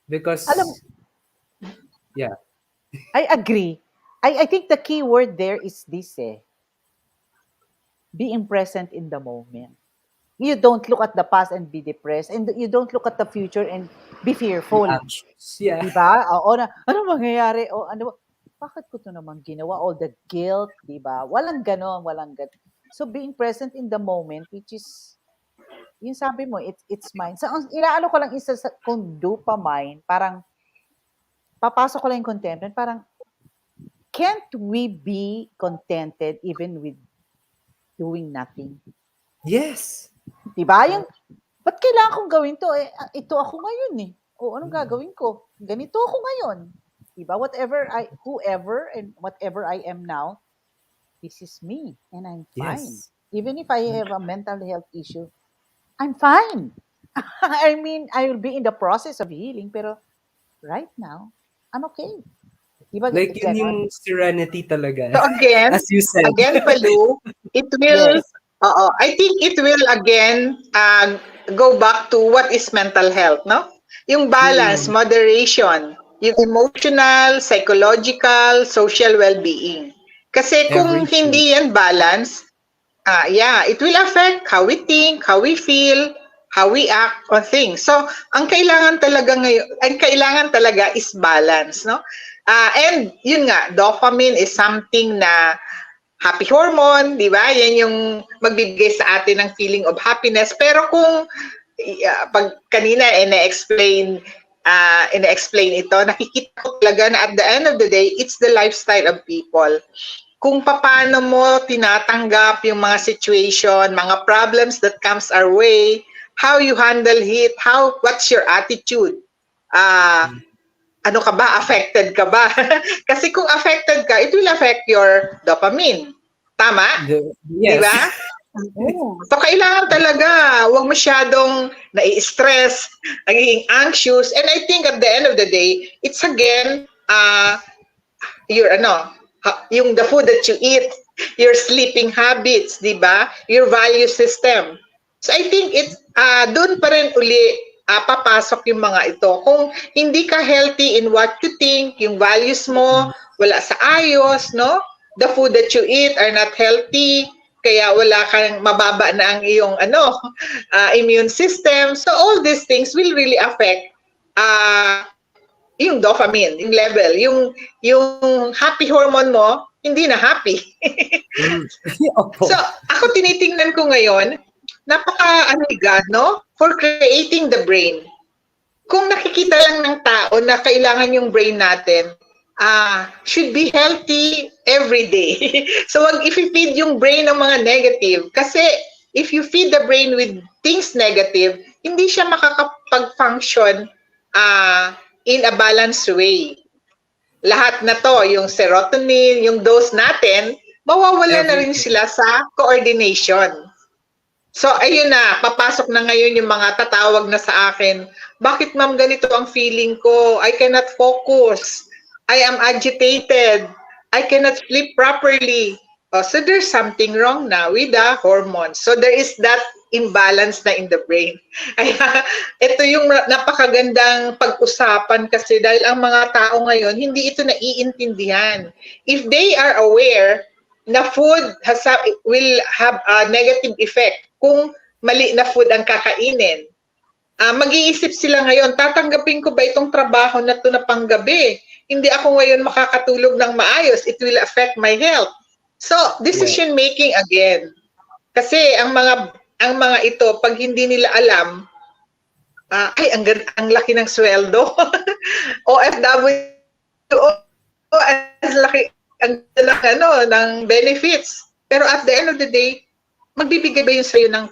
[SPEAKER 6] Because, yeah,
[SPEAKER 1] I agree. I think the key word there is this being present in the moment. You don't look at the past and be depressed, and you don't look at the future and be
[SPEAKER 6] be
[SPEAKER 1] fearful.
[SPEAKER 6] anxious. Yeah.
[SPEAKER 1] Di ba? Oo na, ano mangyayari? O ano, bakit ko to naman ginawa? All the guilt, di ba? Walang ganon, walang ganon. So being present in the moment, which is, yung sabi mo, it's mine. So, ang inaano ko lang isa sa, kung dopamine, parang, papasok ko lang yung contentment, parang, can't we be contented even with doing nothing?
[SPEAKER 6] Yes.
[SPEAKER 1] Di ba? Yung, ba't kailangan kong gawin to? Ito ako ngayon eh. O, anong gagawin ko? Ganito ako ngayon. Di ba? Whoever and whatever I am now, this is me. And I'm fine.
[SPEAKER 6] Yes.
[SPEAKER 1] Even if I have a mental health issue, I'm fine. I mean, I will be in the process of healing, pero right now, I'm okay. Di ba?
[SPEAKER 6] Like yun yung
[SPEAKER 1] Ganon.
[SPEAKER 6] serenity talaga.
[SPEAKER 5] So again,
[SPEAKER 6] As you said.
[SPEAKER 5] Palou, it will,
[SPEAKER 1] Yes.
[SPEAKER 5] I think it will again go back to what is mental health, no? Yung balance,
[SPEAKER 6] Mm.
[SPEAKER 5] moderation, yung emotional, psychological, social well-being. Kasi kung
[SPEAKER 6] Everything.
[SPEAKER 5] hindi yan balance, it will affect how we think, how we feel, how we act on things. So, ang kailangan talaga is balance, no? And yun nga, dopamine is something na happy hormone, di ba? Yan yung magbibigay sa atin ng feeling of happiness. Pero kung pag kanina ina-explain ito, nakikita ko talaga na at the end of the day, it's the lifestyle of people. Kung paano mo tinatanggap yung mga situation, mga problems that comes our way, how you handle it, what's your attitude? Ano ka ba? Affected ka ba? Kasi kung affected ka, it will affect your dopamine. Tama? Di
[SPEAKER 6] Yes.
[SPEAKER 5] ba? So, kailangan talaga, huwag masyadong nai-stress, nagiging anxious. And I think at the end of the day, it's again, yung the food that you eat, your sleeping habits, di ba? Your value system. So I think it's doon pa rin uli papasok yung mga ito. Kung hindi ka healthy in what you think, yung values mo wala sa ayos, no? The food that you eat are not healthy, kaya wala kang mababa na ang iyong immune system. So all these things will really affect yung dopamine, yung level, yung happy hormone mo, hindi na happy. So, ako tinitingnan ko ngayon, no? For creating the brain. Kung nakikita lang ng tao na kailangan yung brain natin, should be healthy every day. So, wag i-feed yung brain ng mga negative. Kasi, if you feed the brain with things negative, hindi siya makakapag-function in a balanced way. Lahat na to, yung serotonin, yung dose natin, mawawala na rin sila sa coordination. So, ayun na, papasok na ngayon yung mga tatawag na sa akin, bakit ma'am ganito ang feeling ko? I cannot focus. I am agitated. I cannot sleep properly. So there's something wrong now with the hormones. So there is that imbalance na in the brain. Ito yung napakagandang pag-usapan kasi dahil ang mga tao ngayon, hindi ito naiintindihan. If they are aware na food will have a negative effect kung mali na food ang kakainin, mag-iisip sila ngayon, tatanggapin ko ba itong trabaho na ito na panggabi? Hindi ako ngayon makakatulog ng maayos. It will affect my health. So, decision making again. Kasi ang mga ito, pag hindi nila alam, ang laki ng sweldo. OFW, ang laki ng benefits. Pero at the end of the day, magbibigay ba yun sa'yo ng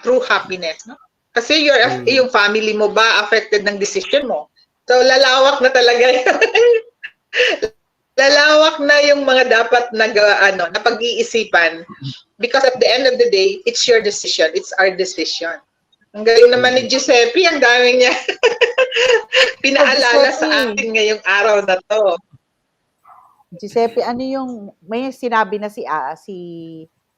[SPEAKER 5] true happiness, no? Kasi yung family mo ba affected ng decision mo? So, lalawak na talaga yun. Lalawak na yung mga dapat na pag-iisipan. Because at the end of the day, it's your decision. It's our decision. Ang galing naman ni Giuseppe, ang dami niya pinaalala sa
[SPEAKER 1] Giuseppe.
[SPEAKER 5] atin ngayong araw na to.
[SPEAKER 1] Giuseppe, ano yung may sinabi na si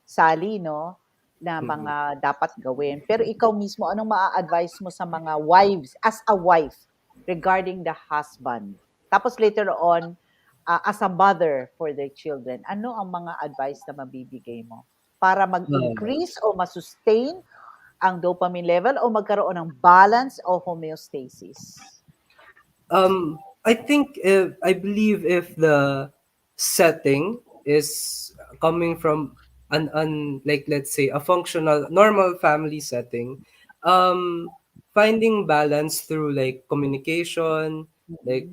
[SPEAKER 1] Sally, no, na mga dapat gawin. Pero ikaw mismo, anong maa-advise mo sa mga wives, as a wife, regarding the husband? Tapos later on, as a mother for their children, ano ang mga advice na mabibigay mo? Para mag-increase o masustain ang dopamine level o magkaroon ng balance o homeostasis?
[SPEAKER 6] I think I believe if the setting is coming from an like let's say a functional normal family setting, finding balance through like communication, like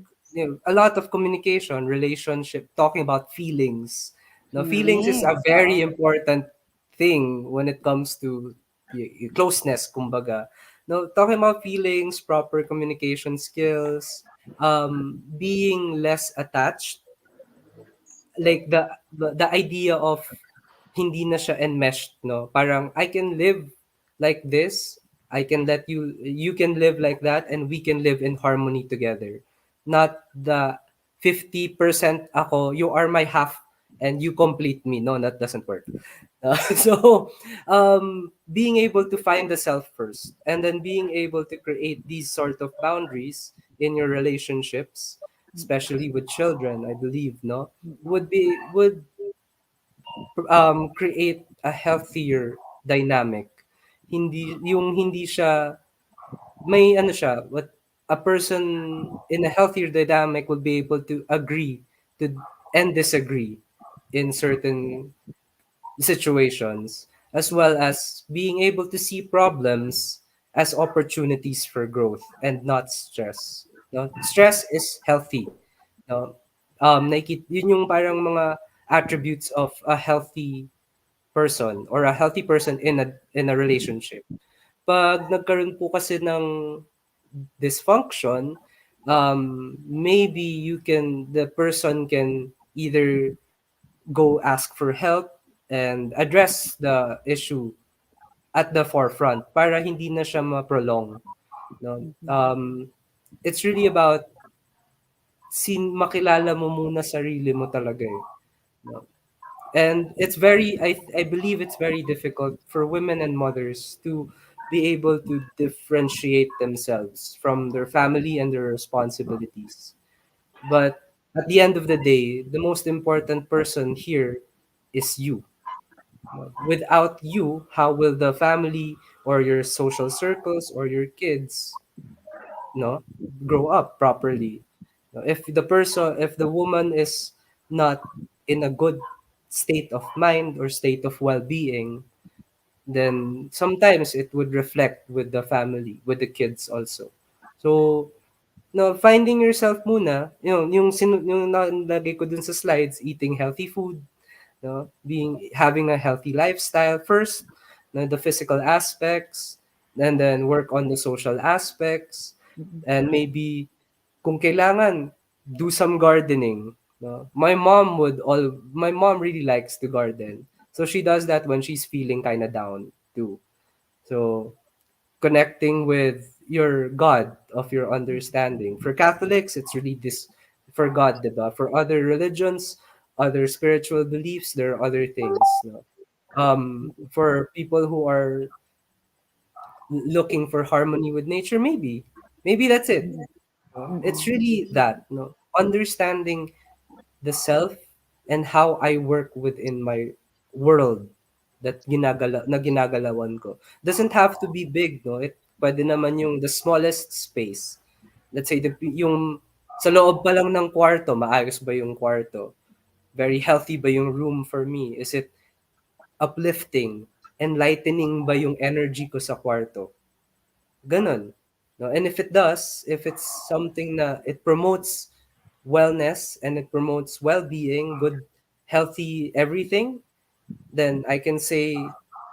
[SPEAKER 6] a lot of communication, relationship, talking about feelings. Now, feelings is a very important thing when it comes to closeness, kumbaga. No, talking about feelings, proper communication skills, being less attached, like the idea of hindi na siya enmeshed, no? Parang I can live like this, I can let you can live like that, and we can live in harmony together. Not the 50% ako, you are my half, and you complete me. No, that doesn't work. So, being able to find the self first, and then being able to create these sort of boundaries in your relationships, especially with children, I believe, no, would create a healthier dynamic. Hindi siya may ano siya, what a person in a healthier dynamic would be able to agree to and disagree in certain situations, as well as being able to see problems as opportunities for growth and not stress. No? Stress is healthy. No? Yun yung parang mga attributes of a healthy person or a healthy person in a relationship. Pag nagkaroon po kasi ng dysfunction, maybe the person can either go ask for help and address the issue at the forefront para hindi na siya ma-prolong. No? It's really about makilala mo muna sarili mo talaga eh. No? And I believe it's very difficult for women and mothers to be able to differentiate themselves from their family and their responsibilities. But at the end of the day, the most important person here is you. Without you, how will the family or your social circles or your kids, grow up properly? If the woman is not in a good state of mind or state of well-being, then sometimes it would reflect with the family, with the kids also. So, no, finding yourself muna, yung nalagay ko dun sa slides, eating healthy food, having a healthy lifestyle first, the physical aspects, and then work on the social aspects, and maybe kung kailangan, do some gardening. No? My mom really likes to garden. So she does that when she's feeling kind of down too. So connecting with your God of your understanding. For Catholics, it's really this for God, diba? For other religions, other spiritual beliefs, there are other things. No? For people who are looking for harmony with nature, maybe that's it. It's really that, understanding the self and how I work within my world na ginagalawan ko. Doesn't have to be big, no? Pwede naman yung the smallest space. Let's say yung sa loob pa lang ng kwarto, maayos ba yung kwarto? Very healthy ba yung room for me? Is it uplifting, enlightening ba yung energy ko sa kwarto? Ganon. No? And if it's something na it promotes wellness and it promotes well-being, good, healthy everything, then I can say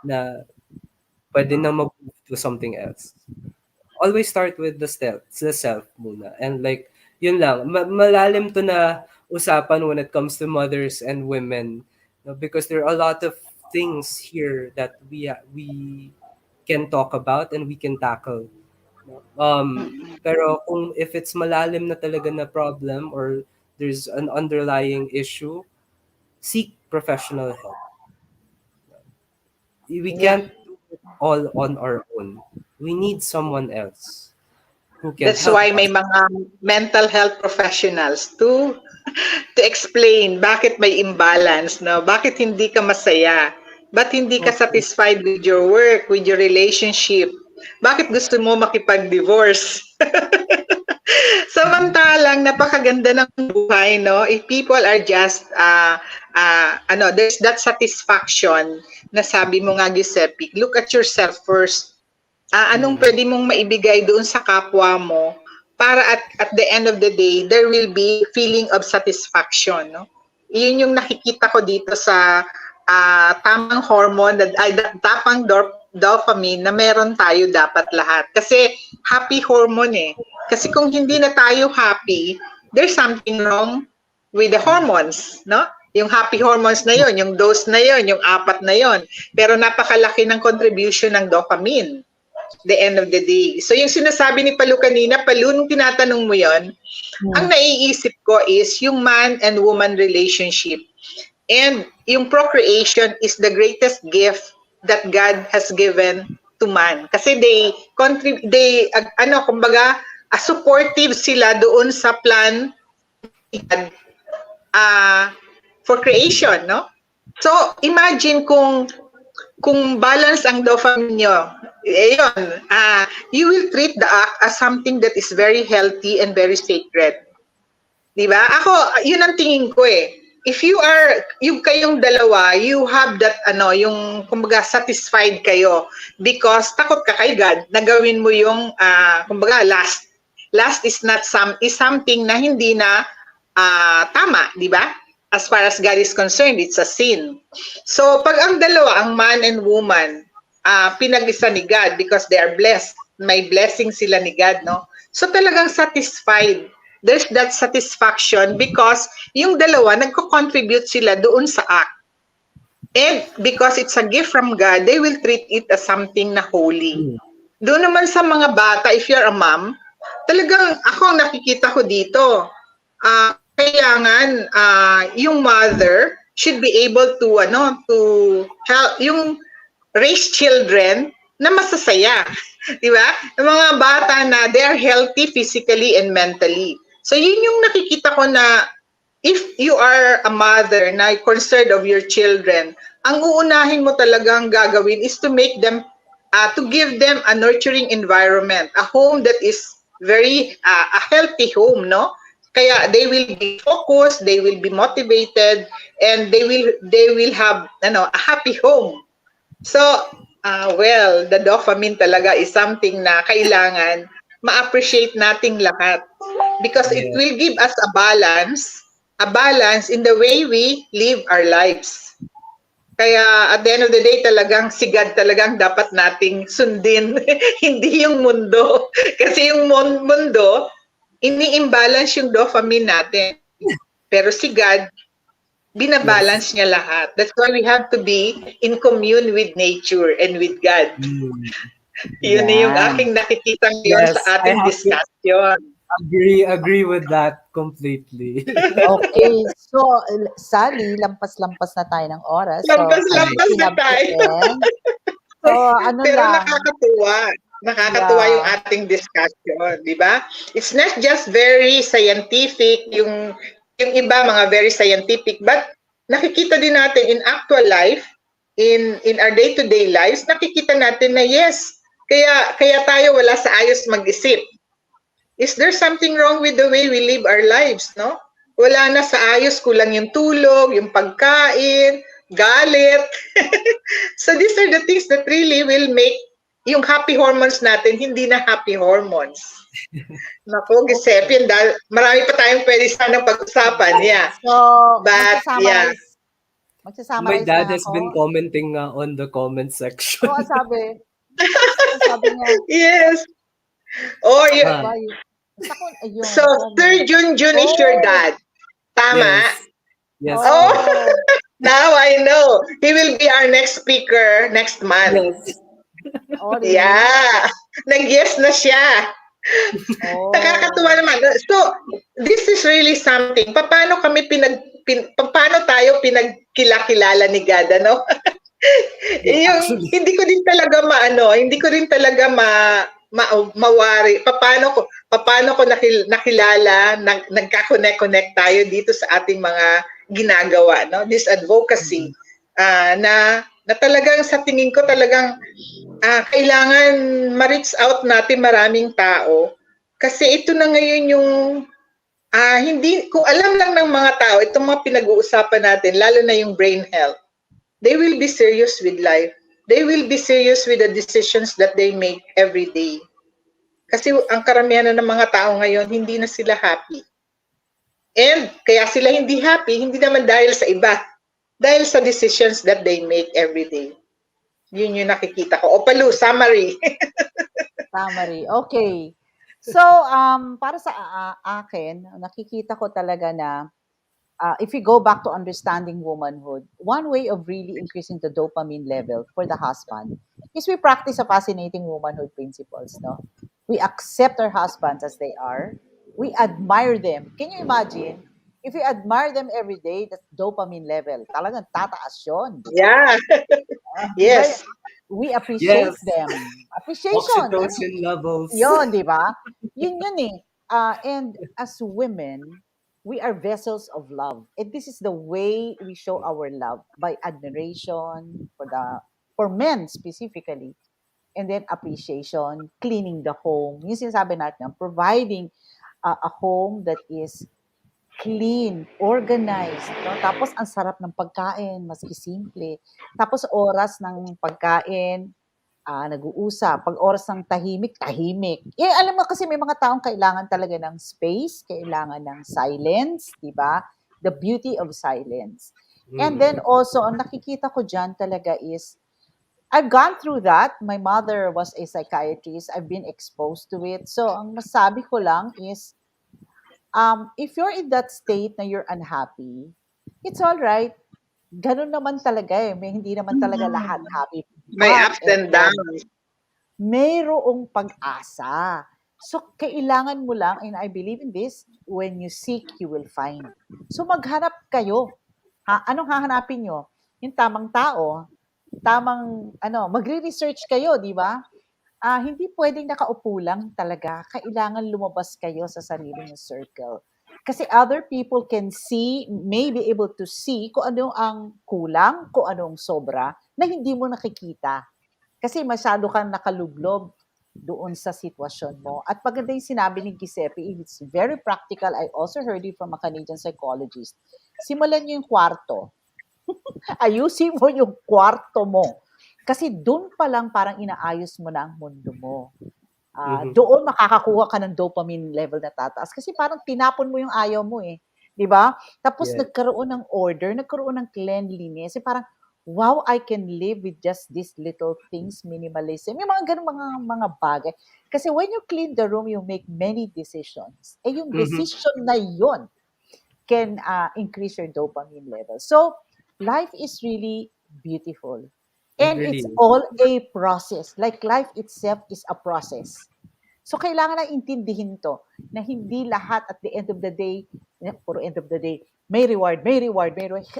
[SPEAKER 6] na pwede na mag-move to something else. Always start with the self muna. And like, yun lang, malalim to na usapan when it comes to mothers and women. No, because there are a lot of things here that we can talk about and we can tackle. No? Pero kung if it's malalim na talaga na problem or there's an underlying issue, seek professional help. We
[SPEAKER 5] Yeah.
[SPEAKER 6] can't do it all on our own. We need someone else who can
[SPEAKER 5] That's
[SPEAKER 6] help
[SPEAKER 5] why may
[SPEAKER 6] us.
[SPEAKER 5] mga mental health professionals to explain bakit may imbalance, no? Bakit hindi ka masaya? Bakit hindi ka
[SPEAKER 6] Okay.
[SPEAKER 5] satisfied with your work, with your relationship? Bakit gusto mo makipag-divorce? Samantalang napakaganda ng buhay, no? If people are just there's that satisfaction na sabi mo nga, Giuseppe, look at yourself first. Anong
[SPEAKER 6] Mm.
[SPEAKER 5] pwede mong maibigay doon sa kapwa mo para at the end of the day, there will be feeling of satisfaction, no? Yun yung nakikita ko dito sa tamang hormone, dopamine na meron tayo dapat lahat. Kasi happy hormone eh. Kasi kung hindi na tayo happy, there's something wrong with the hormones, no? Yung happy hormones na yon, yung dose na yon, yung apat na yon. Pero napakalaki ng contribution ng dopamine the end of the day. So yung sinasabi ni Palou kanina, Palou, nung tinatanong mo yon, ang naiisip ko is yung man and woman relationship. And yung procreation is the greatest gift that God has given to man. Kasi kumbaga, supportive sila doon sa plan for creation, no? So, imagine kung balance ang dopamine nyo, you will treat the act as something that is very healthy and very sacred. Diba? Ako, yun ang tingin ko eh. If yung kayong dalawa, you have that, yung, kumbaga, satisfied kayo because takot ka kay God na gawin mo yung, kumbaga, last. Last is something na hindi na tama, di ba? As far as God is concerned, it's a sin. So, pag ang dalawa, ang man and woman, pinag-isa ni God because they are blessed, may blessing sila ni God, no? So, talagang satisfied. There's that satisfaction because yung dalawa, nagko-contribute sila doon sa act. And because it's a gift from God, they will treat it as something na holy. Doon naman sa mga bata, if you're a mom, talagang ako ang nakikita ko dito, kailangan yung mother should be able to help yung raise children na masasaya, di ba? Yung mga bata na they are healthy physically and mentally. So yun yung nakikita ko na if you are a mother na concerned of your children, ang uunahin mo talagang gagawin is to make them to give them a nurturing environment, a home that is very a healthy home, no? Kaya they will be focused, they will be motivated, and they will have a happy home. So, the dopamine talaga is something na kailangan ma-appreciate nating lahat because it will give us a balance in the way we live our lives. Kaya at the end of the day, talagang si God talagang dapat nating sundin, hindi yung mundo. Kasi yung mundo, ini-imbalance yung dopamine natin. Pero si God, binabalance niya lahat. That's why we have to be in commune with nature and with God. Yun na yung aking nakikita ngayon
[SPEAKER 6] Yes,
[SPEAKER 5] sa ating discussion.
[SPEAKER 6] Agree with that completely.
[SPEAKER 1] Okay. So, Sally, lampas-lampas na tayo ng oras.
[SPEAKER 5] Lampas-lampas na tayo.
[SPEAKER 1] So, ano
[SPEAKER 5] Pero
[SPEAKER 1] lang.
[SPEAKER 5] Nakakatuwa yung ating discussion, di ba? It's not just very scientific, yung iba mga very scientific, but nakikita din natin in actual life, in our day-to-day lives, nakikita natin na yes, kaya tayo wala sa ayos mag-isip. Is there something wrong with the way we live our lives, no? Wala na sa ayos, kulang yung tulog, yung pagkain, galit. So these are the things that really will make yung happy hormones natin hindi na happy hormones. Naku, Giuseppe, marami pa tayong pwede sanang pag-usapan. Yeah.
[SPEAKER 1] So,
[SPEAKER 5] But, yeah.
[SPEAKER 6] My
[SPEAKER 1] Magsa-summarize
[SPEAKER 6] dad
[SPEAKER 1] na
[SPEAKER 6] has been
[SPEAKER 1] ako.
[SPEAKER 6] commenting on the comment section.
[SPEAKER 1] Oo, sabi. Sabi niya,
[SPEAKER 5] Yes. Oh,
[SPEAKER 1] ano
[SPEAKER 6] Ah,
[SPEAKER 1] ba yun? Basta ko,
[SPEAKER 5] so
[SPEAKER 1] ayun, comment.
[SPEAKER 5] 3rd June is your
[SPEAKER 1] Oh,
[SPEAKER 5] dad. Tama?
[SPEAKER 6] yes. Yes
[SPEAKER 5] Oh,
[SPEAKER 6] po.
[SPEAKER 1] oh,
[SPEAKER 5] now I know. He will be our next speaker next month.
[SPEAKER 6] Yes.
[SPEAKER 1] oh, really?
[SPEAKER 5] Yeah. Nag-yes na siya. Nakakatuwa
[SPEAKER 1] Oh,
[SPEAKER 5] naman. So, this is really something. Paano tayo pinagkilala ni God, ano?
[SPEAKER 6] Yeah,
[SPEAKER 5] Yung
[SPEAKER 6] actually.
[SPEAKER 5] hindi ko rin talaga mawari. Paano ko nakilala, nagka-connect tayo dito sa ating mga ginagawa, no? This advocacy
[SPEAKER 6] Mhm.
[SPEAKER 5] na talagang sa tingin ko talagang kailangan ma-reach out natin maraming tao kasi ito na ngayon yung hindi kung alam lang ng mga tao itong mga pinag-uusapan natin lalo na yung brain health, they will be serious with life. They will be serious with the decisions that they make every day. Kasi ang karamihan na ng mga tao ngayon, hindi na sila happy. And kaya sila hindi happy, hindi naman dahil sa iba, dahil sa decisions that they make every day. Yun yung nakikita ko. O Palou, summary.
[SPEAKER 1] summary. Okay. So, para sa akin, nakikita ko talaga na if we go back to understanding womanhood, one way of really increasing the dopamine level for the husband is we practice a fascinating womanhood principles, no? We accept our husbands as they are. We admire them. Can you imagine? If we admire them every day, that's dopamine level. Talagang tataas yun.
[SPEAKER 5] Yeah.
[SPEAKER 1] Di ba?
[SPEAKER 5] Yes.
[SPEAKER 1] We appreciate
[SPEAKER 6] Yes.
[SPEAKER 1] them. Appreciation.
[SPEAKER 6] Oxytocin levels.
[SPEAKER 1] Yun, di ba? Yun eh. And as women, we are vessels of love. And this is the way we show our love by admiration for men specifically. And then appreciation, cleaning the home. Yung sinasabi natin, providing a home that is clean, organized, no? Tapos ang sarap ng pagkain, maski simple. Tapos oras ng pagkain, nag-uusap. Pag oras ng tahimik, tahimik. Eh, alam mo kasi may mga taong kailangan talaga ng space, kailangan ng silence, di ba? The beauty of silence. And then also, ang nakikita ko dyan talaga is, I've gone through that. My mother was a psychiatrist. I've been exposed to it. So, ang masabi ko lang is, if you're in that state na you're unhappy, it's all right. Ganun naman talaga eh. May hindi naman talaga lahat happy.
[SPEAKER 5] May
[SPEAKER 1] But,
[SPEAKER 5] ups and downs.
[SPEAKER 1] mayroong pag-asa. So, kailangan mo lang, and I believe in this, when you seek, you will find. So, maghanap kayo. Anong hahanapin nyo? Yung tamang tao, magre-research kayo, di ba? Hindi pwedeng nakaupo lang talaga. Kailangan lumabas kayo sa sarili ng circle. Kasi other people may be able to see kung ano ang kulang, kung anong sobra, na hindi mo nakikita. Kasi masyado kang nakalublob doon sa sitwasyon mo. At maganda yung sinabi ni Guisseppe, it's very practical. I also heard it from a Canadian psychologist. Simulan niyo yung kwarto. Ayusin mo yung kwarto mo. Kasi doon pa lang parang inaayos mo na ang mundo mo. Doon makakakuha ka ng dopamine level na tataas. Kasi parang tinapon mo yung ayaw mo eh. Di ba? Tapos
[SPEAKER 6] Yeah.
[SPEAKER 1] nagkaroon ng order, nagkaroon ng cleanliness. Kasi parang, wow, I can live with just these little things, minimalism. Yung mga ganun mga bagay. Kasi when you clean the room, you make many decisions. Eh yung decision na yun can increase your dopamine level. So, life is really beautiful.
[SPEAKER 6] It
[SPEAKER 1] And
[SPEAKER 6] really
[SPEAKER 1] it's
[SPEAKER 6] is.
[SPEAKER 1] all a process. Like life itself is a process. So, kailangan na intindihin to na hindi lahat at the end of the day, puro end of the day, may reward.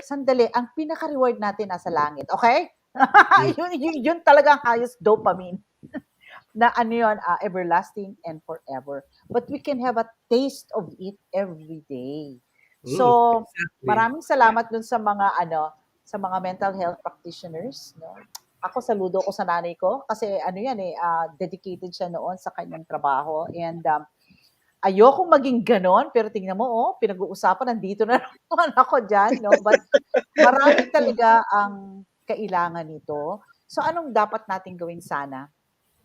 [SPEAKER 1] Sandali, ang pinaka-reward natin nasa langit. Okay? yun talaga ang highest dopamine. Na ano yun, everlasting and forever. But we can have a taste of it every day. So,
[SPEAKER 6] Exactly.
[SPEAKER 1] maraming salamat dun sa mga mental health practitioners, no? Ako saludo ko sa nanay ko kasi dedicated siya noon sa kanyang trabaho and ayokong maging ganon pero tingnan mo pinag-uusapan nandito na naman ako diyan, no? But marami talaga ang kailangan nito. So anong dapat nating gawin sana?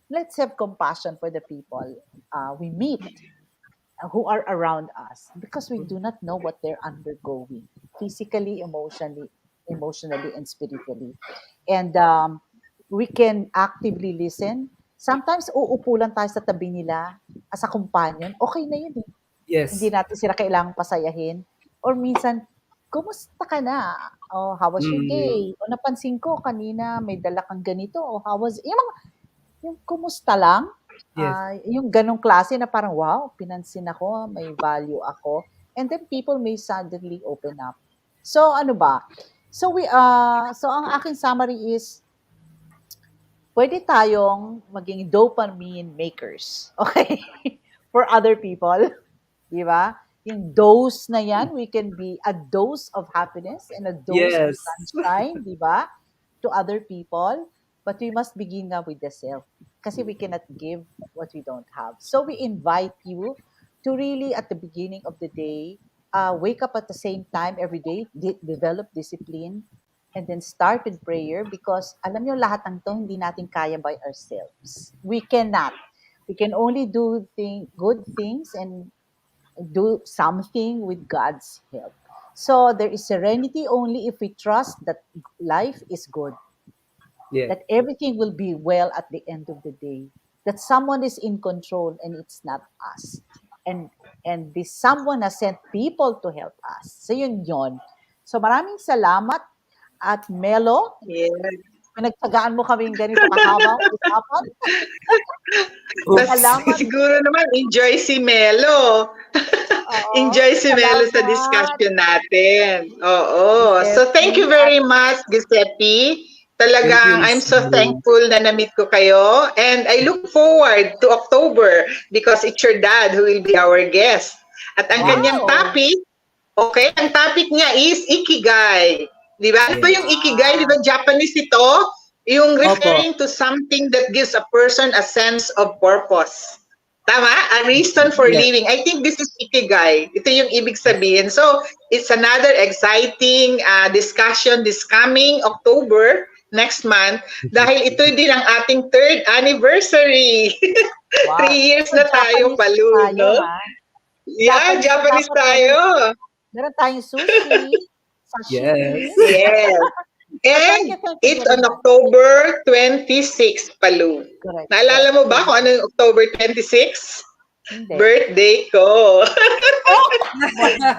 [SPEAKER 1] Let's have compassion for the people we meet who are around us because we do not know what they're undergoing physically, emotionally, and emotionally and spiritually. And we can actively listen. Sometimes uupo lang tayo sa tabi nila as a companion. Okay na yun eh.
[SPEAKER 6] Yes.
[SPEAKER 1] Hindi natin sila kailangang pasayahin. Or minsan, kumusta ka na? Oh, how was your day? O napansin ko kanina may dala kang ganito. O how was, yung kumusta lang.
[SPEAKER 6] Yes.
[SPEAKER 1] Yung ganong klase na parang, wow, pinansin ako, may value ako. And then people may suddenly open up. So ano ba? So ang aking summary is, pwede tayong maging dopamine makers. Okay? For other people. Di ba? Yung dose na yan, we can be a dose of happiness and a dose of
[SPEAKER 6] Yes.
[SPEAKER 1] sunshine, di ba? To other people. But we must begin nga with the self. Kasi we cannot give what we don't have. So we invite you to really, at the beginning of the day, wake up at the same time every day, develop discipline, and then start with prayer because alam nyo, lahat ng to hindi natin kaya by ourselves. We cannot. We can only do good things and do something with God's help. So there is serenity only if we trust that life is good,
[SPEAKER 6] Yeah.
[SPEAKER 1] that everything will be well at the end of the day, that someone is in control and it's not us. And this someone has sent people to help us. So yun. So maraming salamat at Melo.
[SPEAKER 5] Yeah.
[SPEAKER 1] Pinagtagaan mo kaming ganito kahabang usapan.
[SPEAKER 5] Tapos
[SPEAKER 1] Salamat.
[SPEAKER 5] siguro naman, enjoy si Melo.
[SPEAKER 1] Oo,
[SPEAKER 5] Enjoy si Melo sa
[SPEAKER 1] salamat.
[SPEAKER 5] discussion natin. Oo. So thank you very much, Giuseppe. Talagang I'm so thankful na na-meet ko kayo. And I look forward to October because it's your dad who will be our guest. At ang
[SPEAKER 1] Wow.
[SPEAKER 5] kanyang topic, okay, ang topic niya is Ikigai. Di ba? Ano ba yung Ikigai? Di ba Japanese ito? Yung referring to something that gives a person a sense of purpose. Tama? A reason for
[SPEAKER 6] Yes.
[SPEAKER 5] living. I think this is Ikigai. Ito yung ibig sabihin. So, it's another exciting discussion this coming October, next month, dahil ito din ang ating 3rd anniversary.
[SPEAKER 1] Wow.
[SPEAKER 5] 3 years na tayo,
[SPEAKER 1] Japanese
[SPEAKER 5] Palou,
[SPEAKER 1] tayo,
[SPEAKER 5] no?
[SPEAKER 1] ha?
[SPEAKER 5] Yeah, Japanese tayo.
[SPEAKER 1] Meron tayong sushi, sashimi.
[SPEAKER 5] Yes. And
[SPEAKER 1] Thank you
[SPEAKER 5] it's
[SPEAKER 1] very
[SPEAKER 5] on
[SPEAKER 1] much.
[SPEAKER 5] October 26, Palou.
[SPEAKER 1] Correct.
[SPEAKER 5] Naalala mo ba kung ano yung October 26?
[SPEAKER 1] Hindi.
[SPEAKER 5] Birthday ko.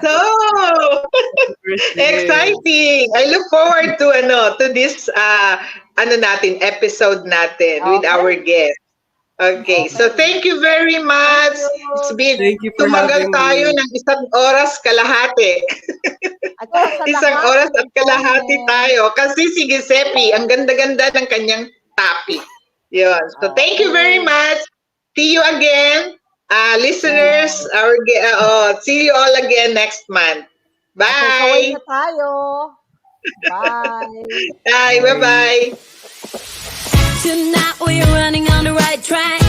[SPEAKER 5] So, exciting. I look forward to this episode natin with
[SPEAKER 1] Okay.
[SPEAKER 5] our guest. Okay, so thank you very much. It's been
[SPEAKER 6] Thank you for
[SPEAKER 5] tumagal
[SPEAKER 6] having
[SPEAKER 5] tayo
[SPEAKER 6] me.
[SPEAKER 5] ng 1 oras kalahati.
[SPEAKER 1] At saka sa
[SPEAKER 5] 1
[SPEAKER 1] lahat
[SPEAKER 5] oras
[SPEAKER 1] ng
[SPEAKER 5] at kalahati
[SPEAKER 1] comment.
[SPEAKER 5] tayo. Kasi si Giuseppe, ang ganda-ganda ng kanyang topic. Yun. So thank you very much. See you again. Listeners, see you all again next month.
[SPEAKER 1] Okay, kaway
[SPEAKER 5] Bye.
[SPEAKER 1] na tayo. Bye.
[SPEAKER 5] Bye. Bye-bye.
[SPEAKER 4] Tonight we're running on the right track.